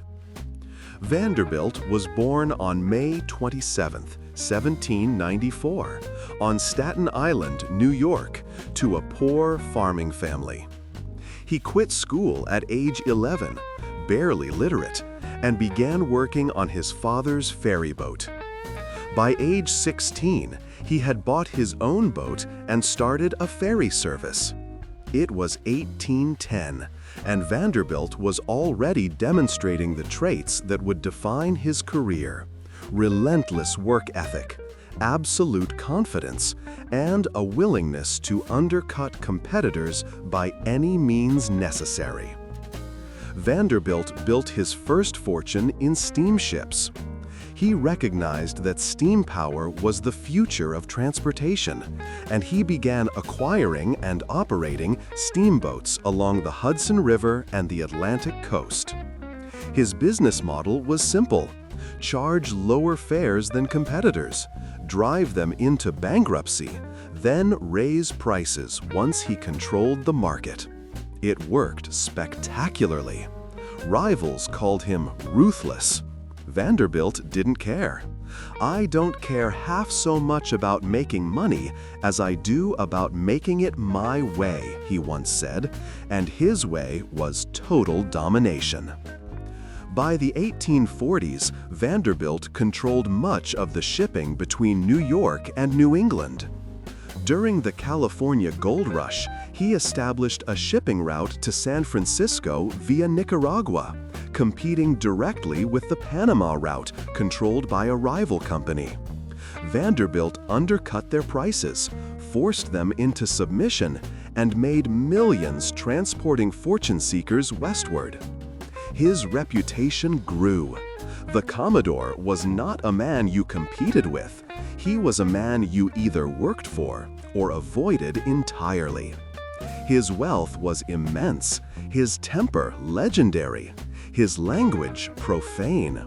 Vanderbilt was born on May 27, 1794, on Staten Island, New York, to a poor farming family. He quit school at age 11, barely literate, and began working on his father's ferry boat. By age 16, he had bought his own boat and started a ferry service. It was 1810, and Vanderbilt was already demonstrating the traits that would define his career: relentless work ethic, absolute confidence, and a willingness to undercut competitors by any means necessary. Vanderbilt built his first fortune in steamships. He recognized that steam power was the future of transportation, and he began acquiring and operating steamboats along the Hudson River and the Atlantic coast. His business model was simple: charge lower fares than competitors, drive them into bankruptcy, then raise prices once he controlled the market. It worked spectacularly. Rivals called him ruthless. Vanderbilt didn't care. "I don't care half so much about making money as I do about making it my way," he once said, and his way was total domination. By the 1840s, Vanderbilt controlled much of the shipping between New York and New England. During the California Gold Rush, he established a shipping route to San Francisco via Nicaragua, competing directly with the Panama route controlled by a rival company. Vanderbilt undercut their prices, forced them into submission, and made millions transporting fortune seekers westward. His reputation grew. The Commodore was not a man you competed with. He was a man you either worked for or avoided entirely. His wealth was immense, his temper legendary, his language profane.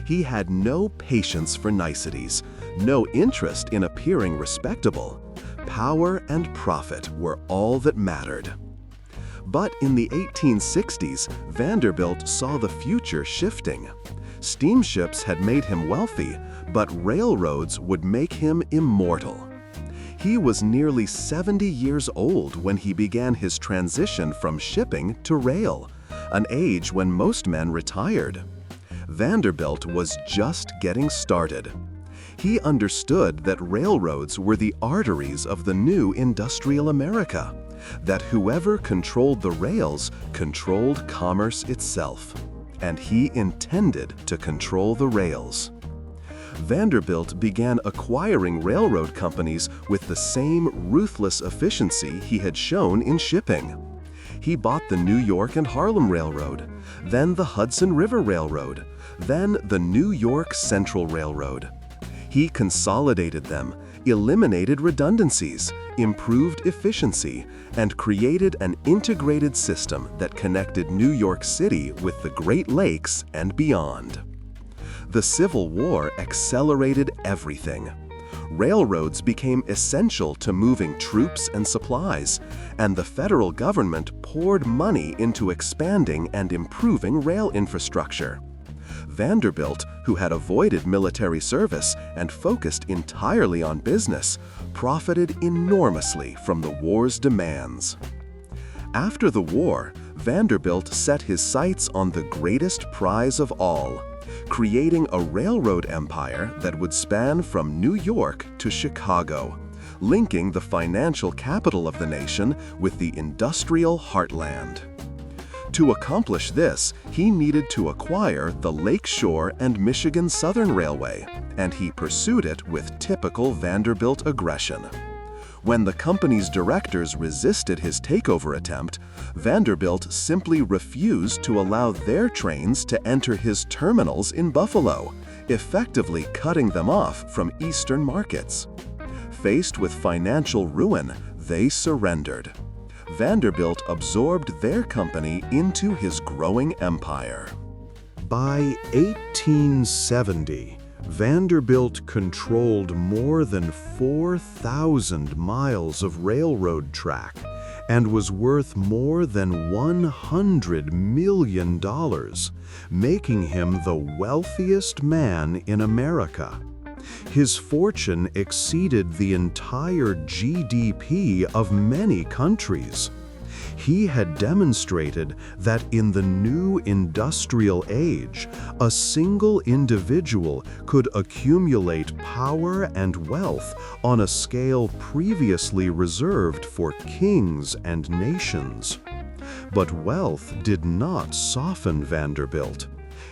He had no patience for niceties, no interest in appearing respectable. Power and profit were all that mattered. But in the 1860s, Vanderbilt saw the future shifting. Steamships had made him wealthy, but railroads would make him immortal. He was nearly 70 years old when he began his transition from shipping to rail, an age when most men retired. Vanderbilt was just getting started. He understood that railroads were the arteries of the new industrial America, that whoever controlled the rails controlled commerce itself, and he intended to control the rails. Vanderbilt began acquiring railroad companies with the same ruthless efficiency he had shown in shipping. He bought the New York and Harlem Railroad, then the Hudson River Railroad, then the New York Central Railroad. He consolidated them, eliminated redundancies, improved efficiency, and created an integrated system that connected New York City with the Great Lakes and beyond. The Civil War accelerated everything. Railroads became essential to moving troops and supplies, and the federal government poured money into expanding and improving rail infrastructure. Vanderbilt, who had avoided military service and focused entirely on business, profited enormously from the war's demands. After the war, Vanderbilt set his sights on the greatest prize of all, creating a railroad empire that would span from New York to Chicago, linking the financial capital of the nation with the industrial heartland. To accomplish this, he needed to acquire the Lake Shore and Michigan Southern Railway, and he pursued it with typical Vanderbilt aggression. When the company's directors resisted his takeover attempt, Vanderbilt simply refused to allow their trains to enter his terminals in Buffalo, effectively cutting them off from eastern markets. Faced with financial ruin, they surrendered. Vanderbilt absorbed their company into his growing empire. By 1870, Vanderbilt controlled more than 4,000 miles of railroad track and was worth more than $100 million, making him the wealthiest man in America. His fortune exceeded the entire GDP of many countries. He had demonstrated that in the new industrial age, a single individual could accumulate power and wealth on a scale previously reserved for kings and nations. But wealth did not soften Vanderbilt.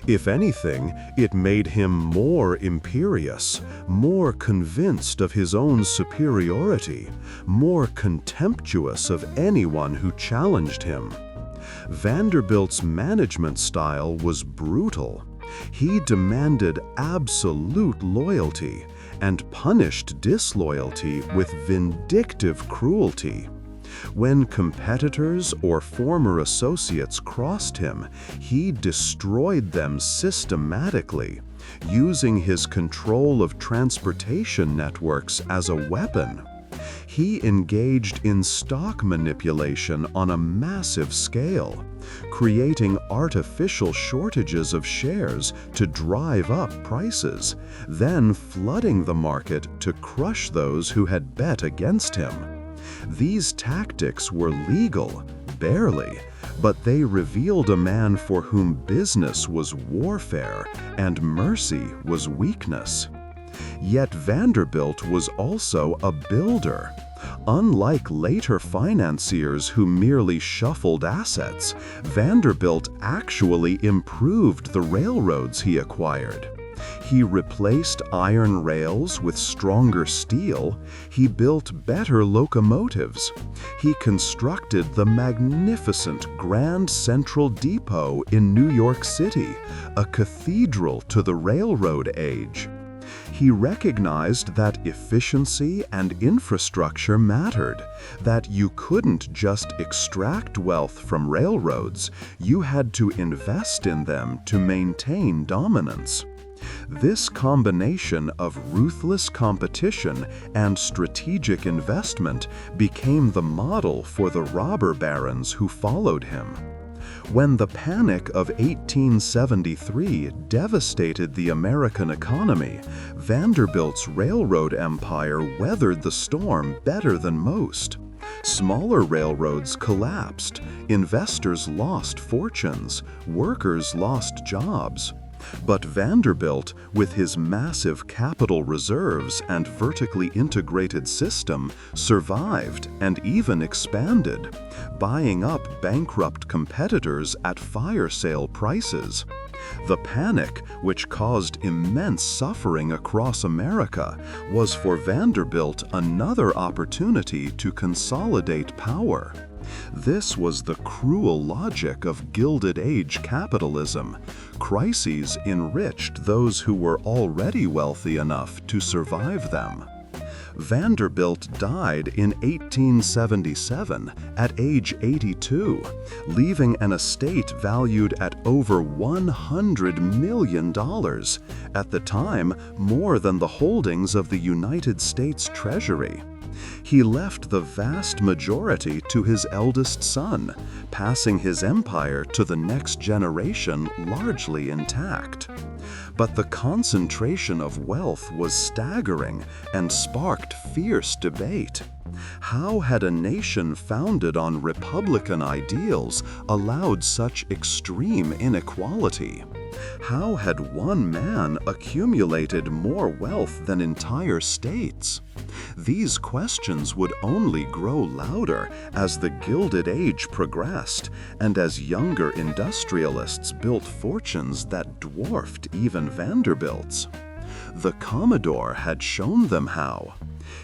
If anything, it made him more imperious, more convinced of his own superiority, more contemptuous of anyone who challenged him. Vanderbilt's management style was brutal. He demanded absolute loyalty and punished disloyalty with vindictive cruelty. When competitors or former associates crossed him, he destroyed them systematically, using his control of transportation networks as a weapon. He engaged in stock manipulation on a massive scale, creating artificial shortages of shares to drive up prices, then flooding the market to crush those who had bet against him. These tactics were legal, barely, but they revealed a man for whom business was warfare and mercy was weakness. Yet Vanderbilt was also a builder. Unlike later financiers who merely shuffled assets, Vanderbilt actually improved the railroads he acquired. He replaced iron rails with stronger steel. He built better locomotives. He constructed the magnificent Grand Central Depot in New York City, a cathedral to the railroad age. He recognized that efficiency and infrastructure mattered, that you couldn't just extract wealth from railroads, you had to invest in them to maintain dominance. This combination of ruthless competition and strategic investment became the model for the robber barons who followed him. When the Panic of 1873 devastated the American economy, Vanderbilt's railroad empire weathered the storm better than most. Smaller railroads collapsed, investors lost fortunes, workers lost jobs. But Vanderbilt, with his massive capital reserves and vertically integrated system, survived and even expanded, buying up bankrupt competitors at fire sale prices. The Panic, which caused immense suffering across America, was for Vanderbilt another opportunity to consolidate power. This was the cruel logic of Gilded Age capitalism. Crises enriched those who were already wealthy enough to survive them. Vanderbilt died in 1877 at age 82, leaving an estate valued at over $100 million, at the time more than the holdings of the United States Treasury. He left the vast majority to his eldest son, passing his empire to the next generation largely intact. But the concentration of wealth was staggering and sparked fierce debate. How had a nation founded on Republican ideals allowed such extreme inequality? How had one man accumulated more wealth than entire states? These questions would only grow louder as the Gilded Age progressed and as younger industrialists built fortunes that dwarfed even Vanderbilt's. The Commodore had shown them how.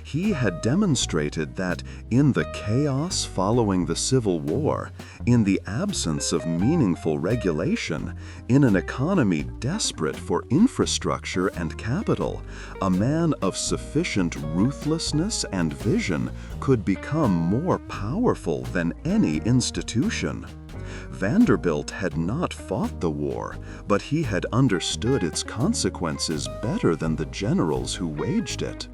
He had demonstrated that in the chaos following the Civil War, in the absence of meaningful regulation, in an economy desperate for infrastructure and capital, a man of sufficient ruthlessness and vision could become more powerful than any institution. Vanderbilt had not fought the war, but he had understood its consequences better than the generals who waged it.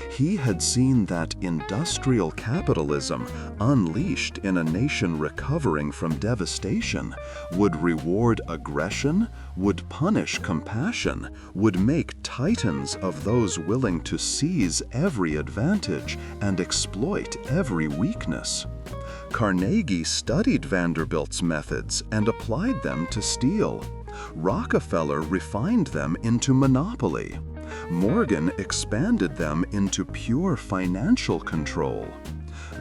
He had seen that industrial capitalism, unleashed in a nation recovering from devastation, would reward aggression, would punish compassion, would make titans of those willing to seize every advantage and exploit every weakness. Carnegie studied Vanderbilt's methods and applied them to steel. Rockefeller refined them into monopoly. Morgan expanded them into pure financial control.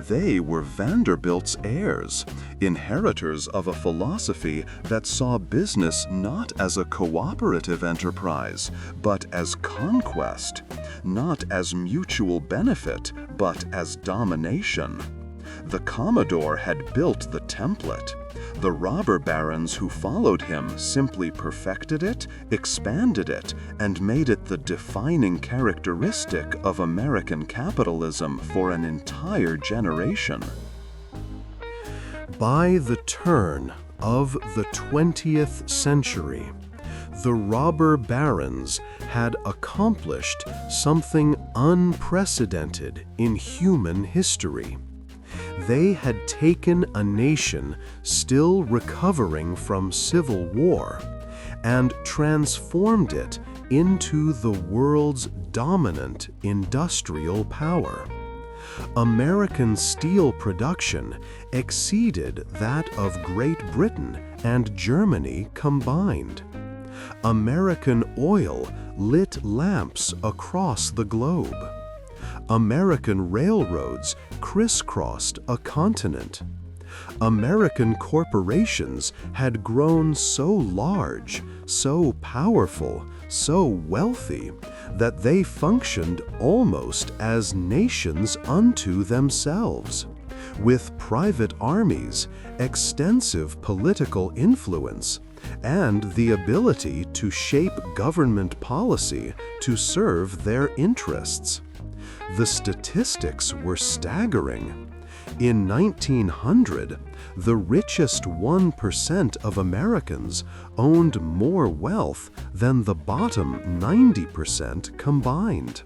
They were Vanderbilt's heirs, inheritors of a philosophy that saw business not as a cooperative enterprise, but as conquest, not as mutual benefit, but as domination. The Commodore had built the template. The robber barons who followed him simply perfected it, expanded it, and made it the defining characteristic of American capitalism for an entire generation. By the turn of the 20th century, the robber barons had accomplished something unprecedented in human history. They had taken a nation still recovering from civil war and transformed it into the world's dominant industrial power. American steel production exceeded that of Great Britain and Germany combined. American oil lit lamps across the globe. American railroads crisscrossed a continent. American corporations had grown so large, so powerful, so wealthy, that they functioned almost as nations unto themselves, with private armies, extensive political influence, and the ability to shape government policy to serve their interests. The statistics were staggering. In 1900, the richest 1% of Americans owned more wealth than the bottom 90% combined.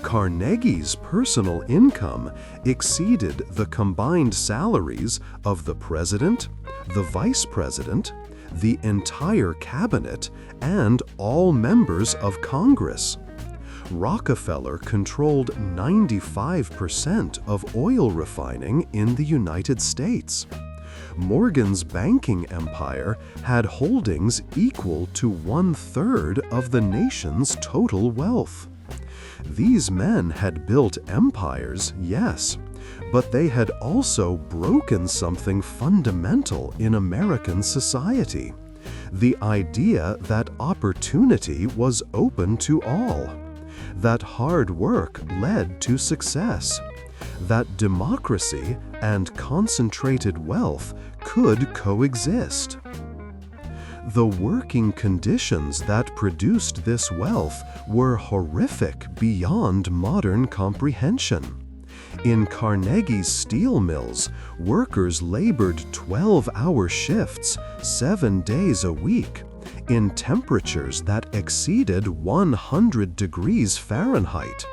Carnegie's personal income exceeded the combined salaries of the president, the vice president, the entire cabinet, and all members of Congress. Rockefeller controlled 95% of oil refining in the United States. Morgan's banking empire had holdings equal to 1/3 of the nation's total wealth. These men had built empires, yes, but they had also broken something fundamental in American society: the idea that opportunity was open to all, that hard work led to success, that democracy and concentrated wealth could coexist. The working conditions that produced this wealth were horrific beyond modern comprehension. In Carnegie's steel mills, workers labored 12-hour shifts, 7 days a week, in temperatures that exceeded 100 degrees Fahrenheit,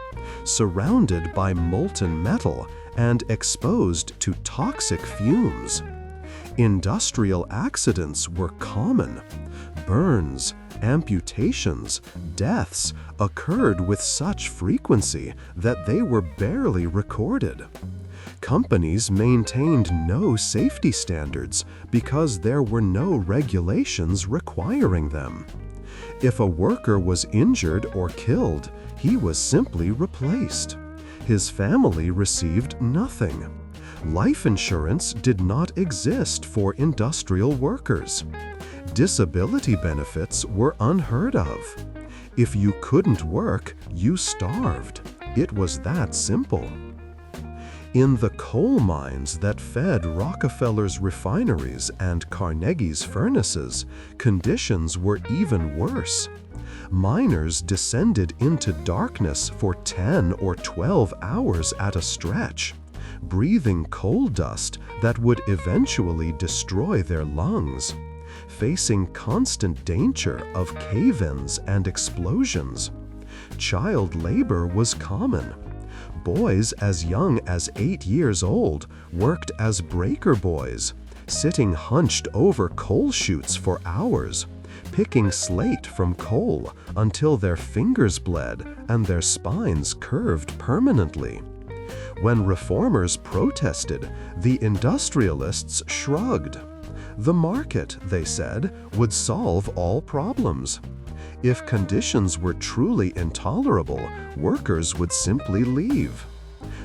surrounded by molten metal and exposed to toxic fumes. Industrial accidents were common. Burns, amputations, deaths occurred with such frequency that they were barely recorded. Companies maintained no safety standards because there were no regulations requiring them. If a worker was injured or killed, he was simply replaced. His family received nothing. Life insurance did not exist for industrial workers. Disability benefits were unheard of. If you couldn't work, you starved. It was that simple. In the coal mines that fed Rockefeller's refineries and Carnegie's furnaces, conditions were even worse. Miners descended into darkness for 10 or 12 hours at a stretch, breathing coal dust that would eventually destroy their lungs, facing constant danger of cave-ins and explosions. Child labor was common. Boys as young as 8 years old worked as breaker boys, sitting hunched over coal chutes for hours, picking slate from coal until their fingers bled and their spines curved permanently. When reformers protested, the industrialists shrugged. The market, they said, would solve all problems. If conditions were truly intolerable, workers would simply leave.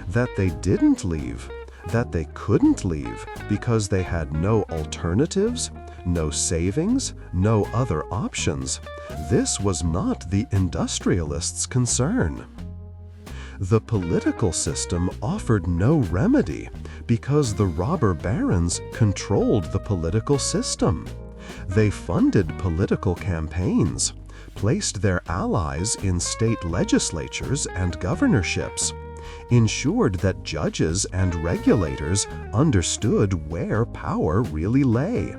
That they didn't leave, that they couldn't leave because they had no alternatives, no savings, no other options, this was not the industrialists' concern. The political system offered no remedy Because the robber barons controlled the political system. They funded political campaigns, placed their allies in state legislatures and governorships, ensured that judges and regulators understood where power really lay.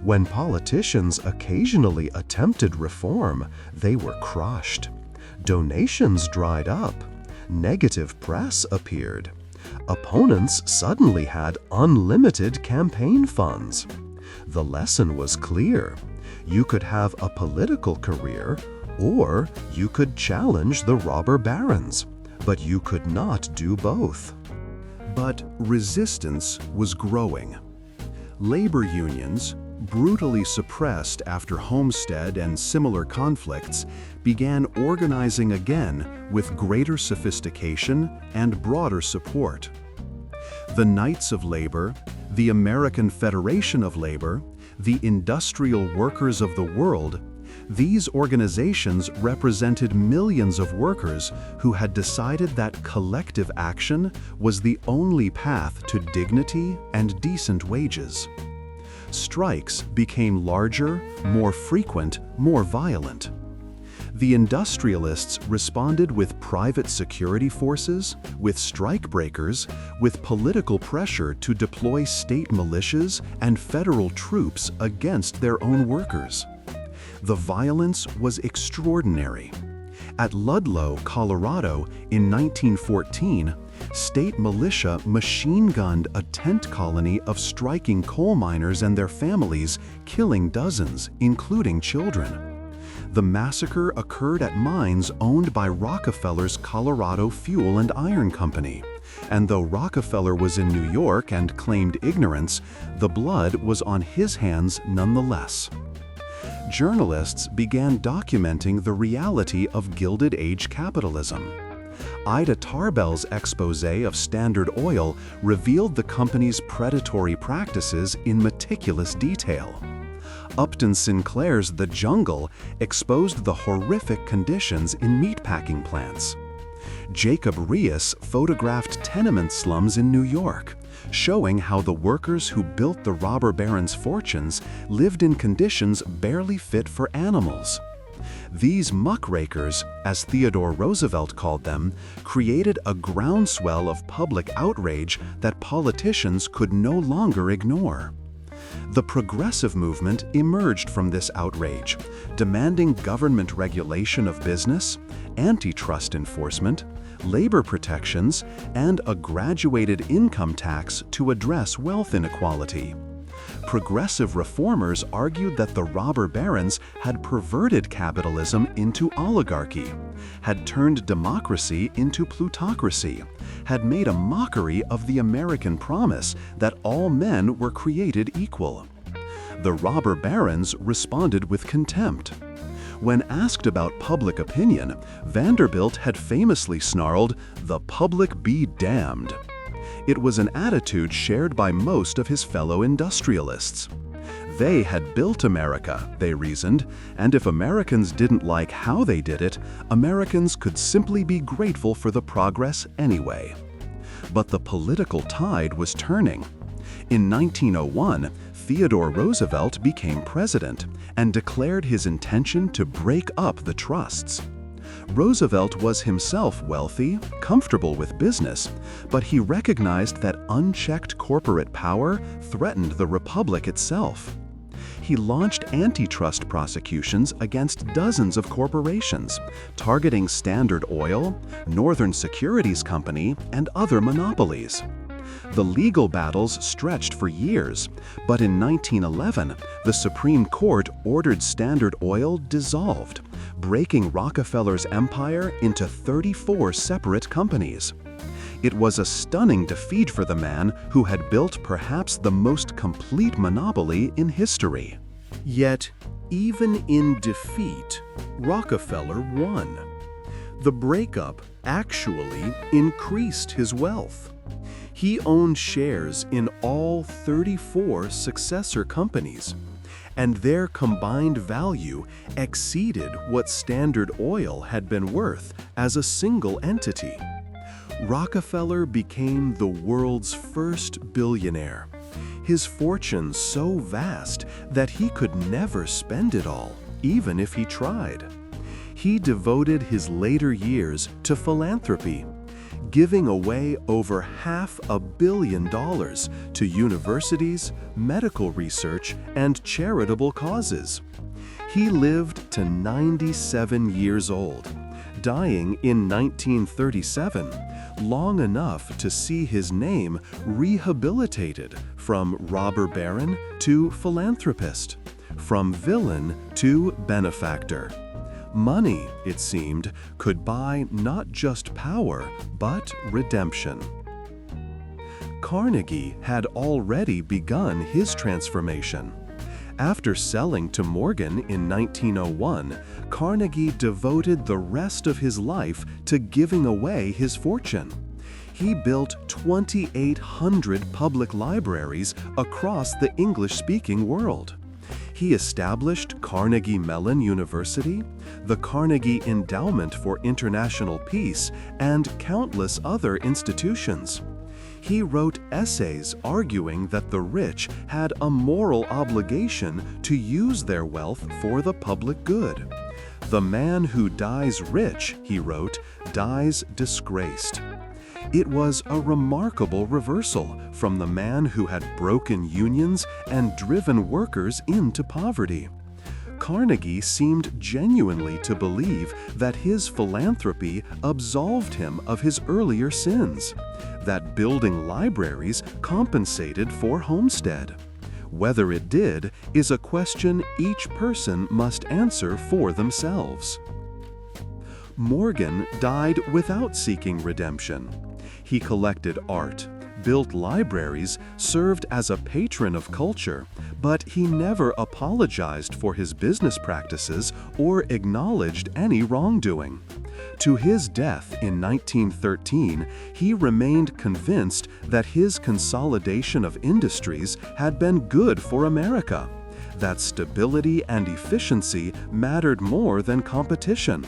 When politicians occasionally attempted reform, they were crushed. Donations dried up. Negative press appeared. Opponents suddenly had unlimited campaign funds. The lesson was clear. You could have a political career, or you could challenge the robber barons, but you could not do both. But resistance was growing. Labor unions, brutally suppressed after Homestead and similar conflicts, began organizing again with greater sophistication and broader support. The Knights of Labor, the American Federation of Labor, the Industrial Workers of the World, these organizations represented millions of workers who had decided that collective action was the only path to dignity and decent wages. Strikes became larger, more frequent, more violent. The industrialists responded with private security forces, with strikebreakers, with political pressure to deploy state militias and federal troops against their own workers. The violence was extraordinary. At Ludlow, Colorado, in 1914, state militia machine-gunned a tent colony of striking coal miners and their families, killing dozens, including children. The massacre occurred at mines owned by Rockefeller's Colorado Fuel and Iron Company. And though Rockefeller was in New York and claimed ignorance, the blood was on his hands nonetheless. Journalists began documenting the reality of Gilded Age capitalism. Ida Tarbell's expose of Standard Oil revealed the company's predatory practices in meticulous detail. Upton Sinclair's The Jungle exposed the horrific conditions in meatpacking plants. Jacob Riis photographed tenement slums in New York, showing how the workers who built the robber barons' fortunes lived in conditions barely fit for animals. These muckrakers, as Theodore Roosevelt called them, created a groundswell of public outrage that politicians could no longer ignore. The progressive movement emerged from this outrage, demanding government regulation of business, antitrust enforcement, labor protections, and a graduated income tax to address wealth inequality. Progressive reformers argued that the robber barons had perverted capitalism into oligarchy, had turned democracy into plutocracy, had made a mockery of the American promise that all men were created equal. The robber barons responded with contempt. When asked about public opinion, Vanderbilt had famously snarled, "The public be damned." It was an attitude shared by most of his fellow industrialists. They had built America, they reasoned, and if Americans didn't like how they did it, Americans could simply be grateful for the progress anyway. But the political tide was turning. In 1901, Theodore Roosevelt became president and declared his intention to break up the trusts. Roosevelt was himself wealthy, comfortable with business, but he recognized that unchecked corporate power threatened the republic itself. He launched antitrust prosecutions against dozens of corporations, targeting Standard Oil, Northern Securities Company, and other monopolies. The legal battles stretched for years, but in 1911, the Supreme Court ordered Standard Oil dissolved, breaking Rockefeller's empire into 34 separate companies. It was a stunning defeat for the man who had built perhaps the most complete monopoly in history. Yet, even in defeat, Rockefeller won. The breakup actually increased his wealth. He owned shares in all 34 successor companies, and their combined value exceeded what Standard Oil had been worth as a single entity. Rockefeller became the world's first billionaire. His fortune so vast that he could never spend it all, even if he tried. He devoted his later years to philanthropy, giving away over $500 million to universities, medical research, and charitable causes. He lived to 97 years old, dying in 1937, long enough to see his name rehabilitated from robber baron to philanthropist, from villain to benefactor. Money, it seemed, could buy not just power, but redemption. Carnegie had already begun his transformation. After selling to Morgan in 1901, Carnegie devoted the rest of his life to giving away his fortune. He built 2,800 public libraries across the English-speaking world. He established Carnegie Mellon University, the Carnegie Endowment for International Peace, and countless other institutions. He wrote essays arguing that the rich had a moral obligation to use their wealth for the public good. "The man who dies rich," he wrote, "dies disgraced." It was a remarkable reversal from the man who had broken unions and driven workers into poverty. Carnegie seemed genuinely to believe that his philanthropy absolved him of his earlier sins, that building libraries compensated for Homestead. Whether it did is a question each person must answer for themselves. Morgan died without seeking redemption. He collected art, built libraries, served as a patron of culture, but he never apologized for his business practices or acknowledged any wrongdoing. To his death in 1913, he remained convinced that his consolidation of industries had been good for America, that stability and efficiency mattered more than competition,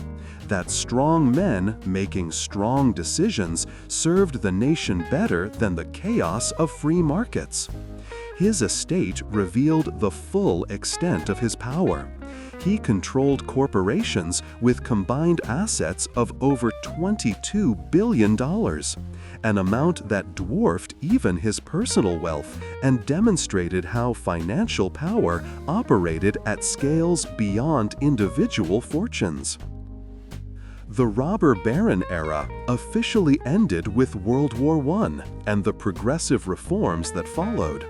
that strong men making strong decisions served the nation better than the chaos of free markets. His estate revealed the full extent of his power. He controlled corporations with combined assets of over $22 billion, an amount that dwarfed even his personal wealth and demonstrated how financial power operated at scales beyond individual fortunes. The robber baron era officially ended with World War I and the progressive reforms that followed.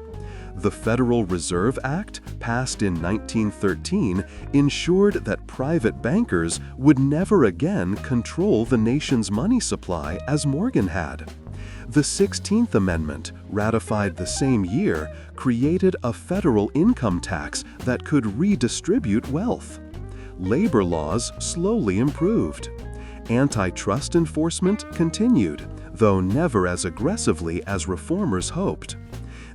The Federal Reserve Act, passed in 1913, ensured that private bankers would never again control the nation's money supply as Morgan had. The 16th Amendment, ratified the same year, created a federal income tax that could redistribute wealth. Labor laws slowly improved. Antitrust enforcement continued, though never as aggressively as reformers hoped.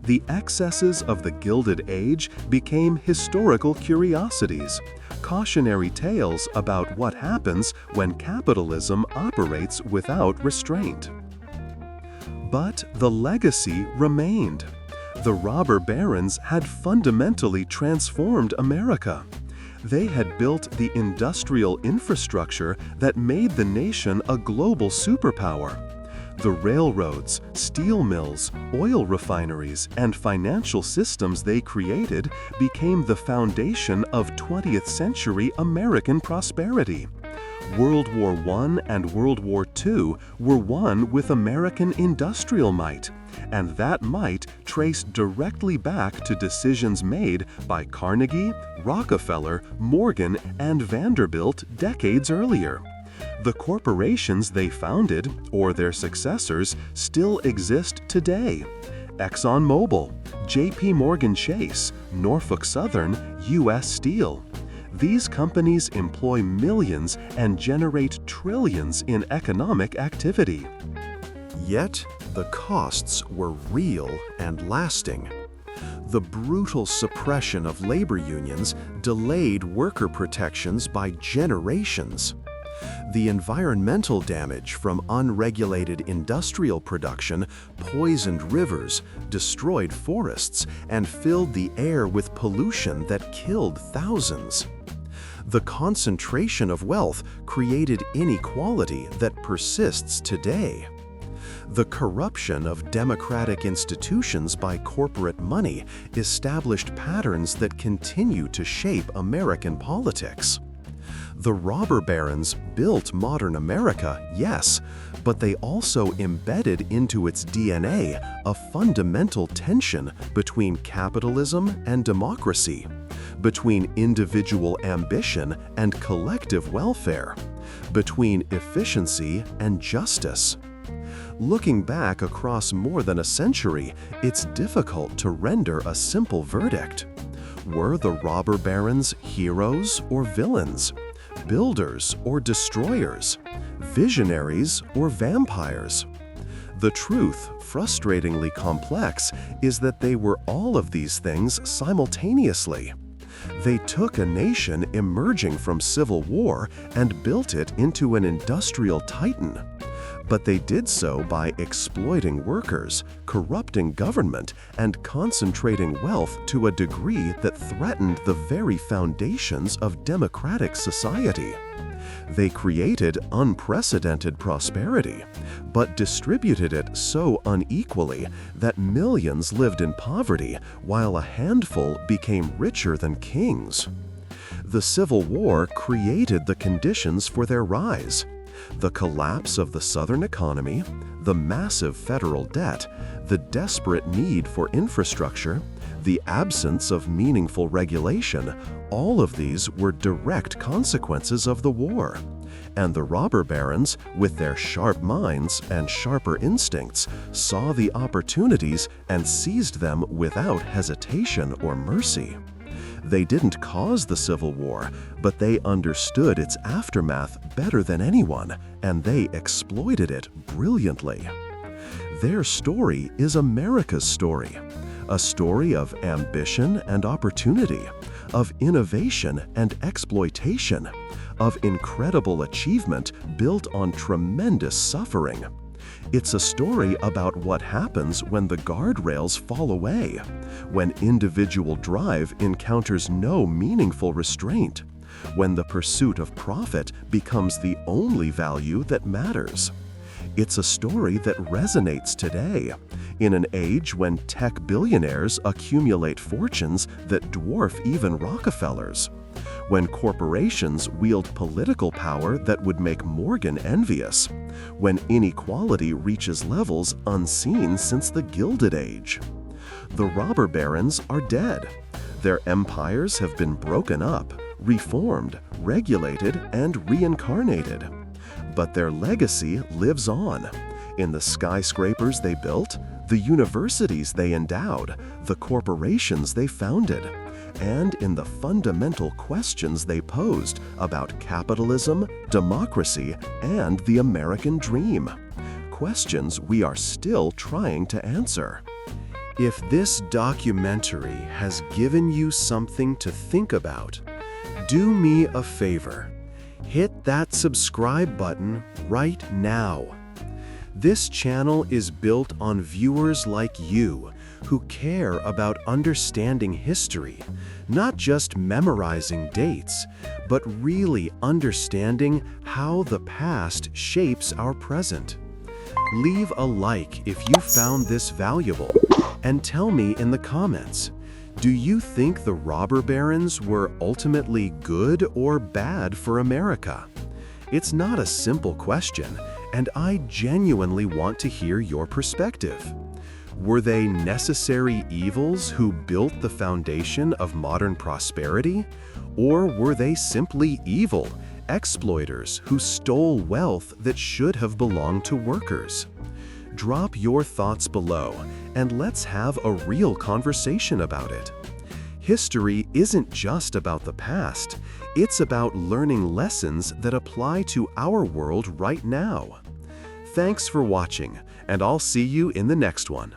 The excesses of the Gilded Age became historical curiosities, cautionary tales about what happens when capitalism operates without restraint. But the legacy remained. The robber barons had fundamentally transformed America. They had built the industrial infrastructure that made the nation a global superpower. The railroads, steel mills, oil refineries, and financial systems they created became the foundation of 20th century American prosperity. World War I and World War II were won with American industrial might, and that might traced directly back to decisions made by Carnegie, Rockefeller, Morgan, and Vanderbilt decades earlier. The corporations they founded, or their successors, still exist today. ExxonMobil, J.P. Morgan Chase, Norfolk Southern, U.S. Steel. These companies employ millions and generate trillions in economic activity. Yet, the costs were real and lasting. The brutal suppression of labor unions delayed worker protections by generations. The environmental damage from unregulated industrial production poisoned rivers, destroyed forests, and filled the air with pollution that killed thousands. The concentration of wealth created inequality that persists today. The corruption of democratic institutions by corporate money established patterns that continue to shape American politics. The robber barons built modern America, yes, but they also embedded into its DNA a fundamental tension between capitalism and democracy, between individual ambition and collective welfare, between efficiency and justice. Looking back across more than a century, it's difficult to render a simple verdict. Were the robber barons heroes or villains? Builders or destroyers? Visionaries or vampires? The truth, frustratingly complex, is that they were all of these things simultaneously. They took a nation emerging from civil war and built it into an industrial titan. But they did so by exploiting workers, corrupting government, and concentrating wealth to a degree that threatened the very foundations of democratic society. They created unprecedented prosperity, but distributed it so unequally that millions lived in poverty while a handful became richer than kings. The Civil War created the conditions for their rise. The collapse of the Southern economy, the massive federal debt, the desperate need for infrastructure, the absence of meaningful regulation, all of these were direct consequences of the war. And the robber barons, with their sharp minds and sharper instincts, saw the opportunities and seized them without hesitation or mercy. They didn't cause the Civil War, but they understood its aftermath better than anyone, and they exploited it brilliantly. Their story is America's story, a story of ambition and opportunity, of innovation and exploitation, of incredible achievement built on tremendous suffering. It's a story about what happens when the guardrails fall away, when individual drive encounters no meaningful restraint, when the pursuit of profit becomes the only value that matters. It's a story that resonates today, in an age when tech billionaires accumulate fortunes that dwarf even Rockefeller's, when corporations wield political power that would make Morgan envious, when inequality reaches levels unseen since the Gilded Age. The robber barons are dead. Their empires have been broken up, reformed, regulated, and reincarnated. But their legacy lives on. In the skyscrapers they built, the universities they endowed, the corporations they founded, and in the fundamental questions they posed about capitalism, democracy, and the American dream. Questions we are still trying to answer. If this documentary has given you something to think about, do me a favor. Hit that subscribe button right now. This channel is built on viewers like you who care about understanding history, not just memorizing dates, but really understanding how the past shapes our present. Leave a like if you found this valuable, and tell me in the comments, do you think the robber barons were ultimately good or bad for America? It's not a simple question, and I genuinely want to hear your perspective. Were they necessary evils who built the foundation of modern prosperity? Or were they simply evil exploiters who stole wealth that should have belonged to workers? Drop your thoughts below, and let's have a real conversation about it. History isn't just about the past, it's about learning lessons that apply to our world right now. Thanks for watching, and I'll see you in the next one.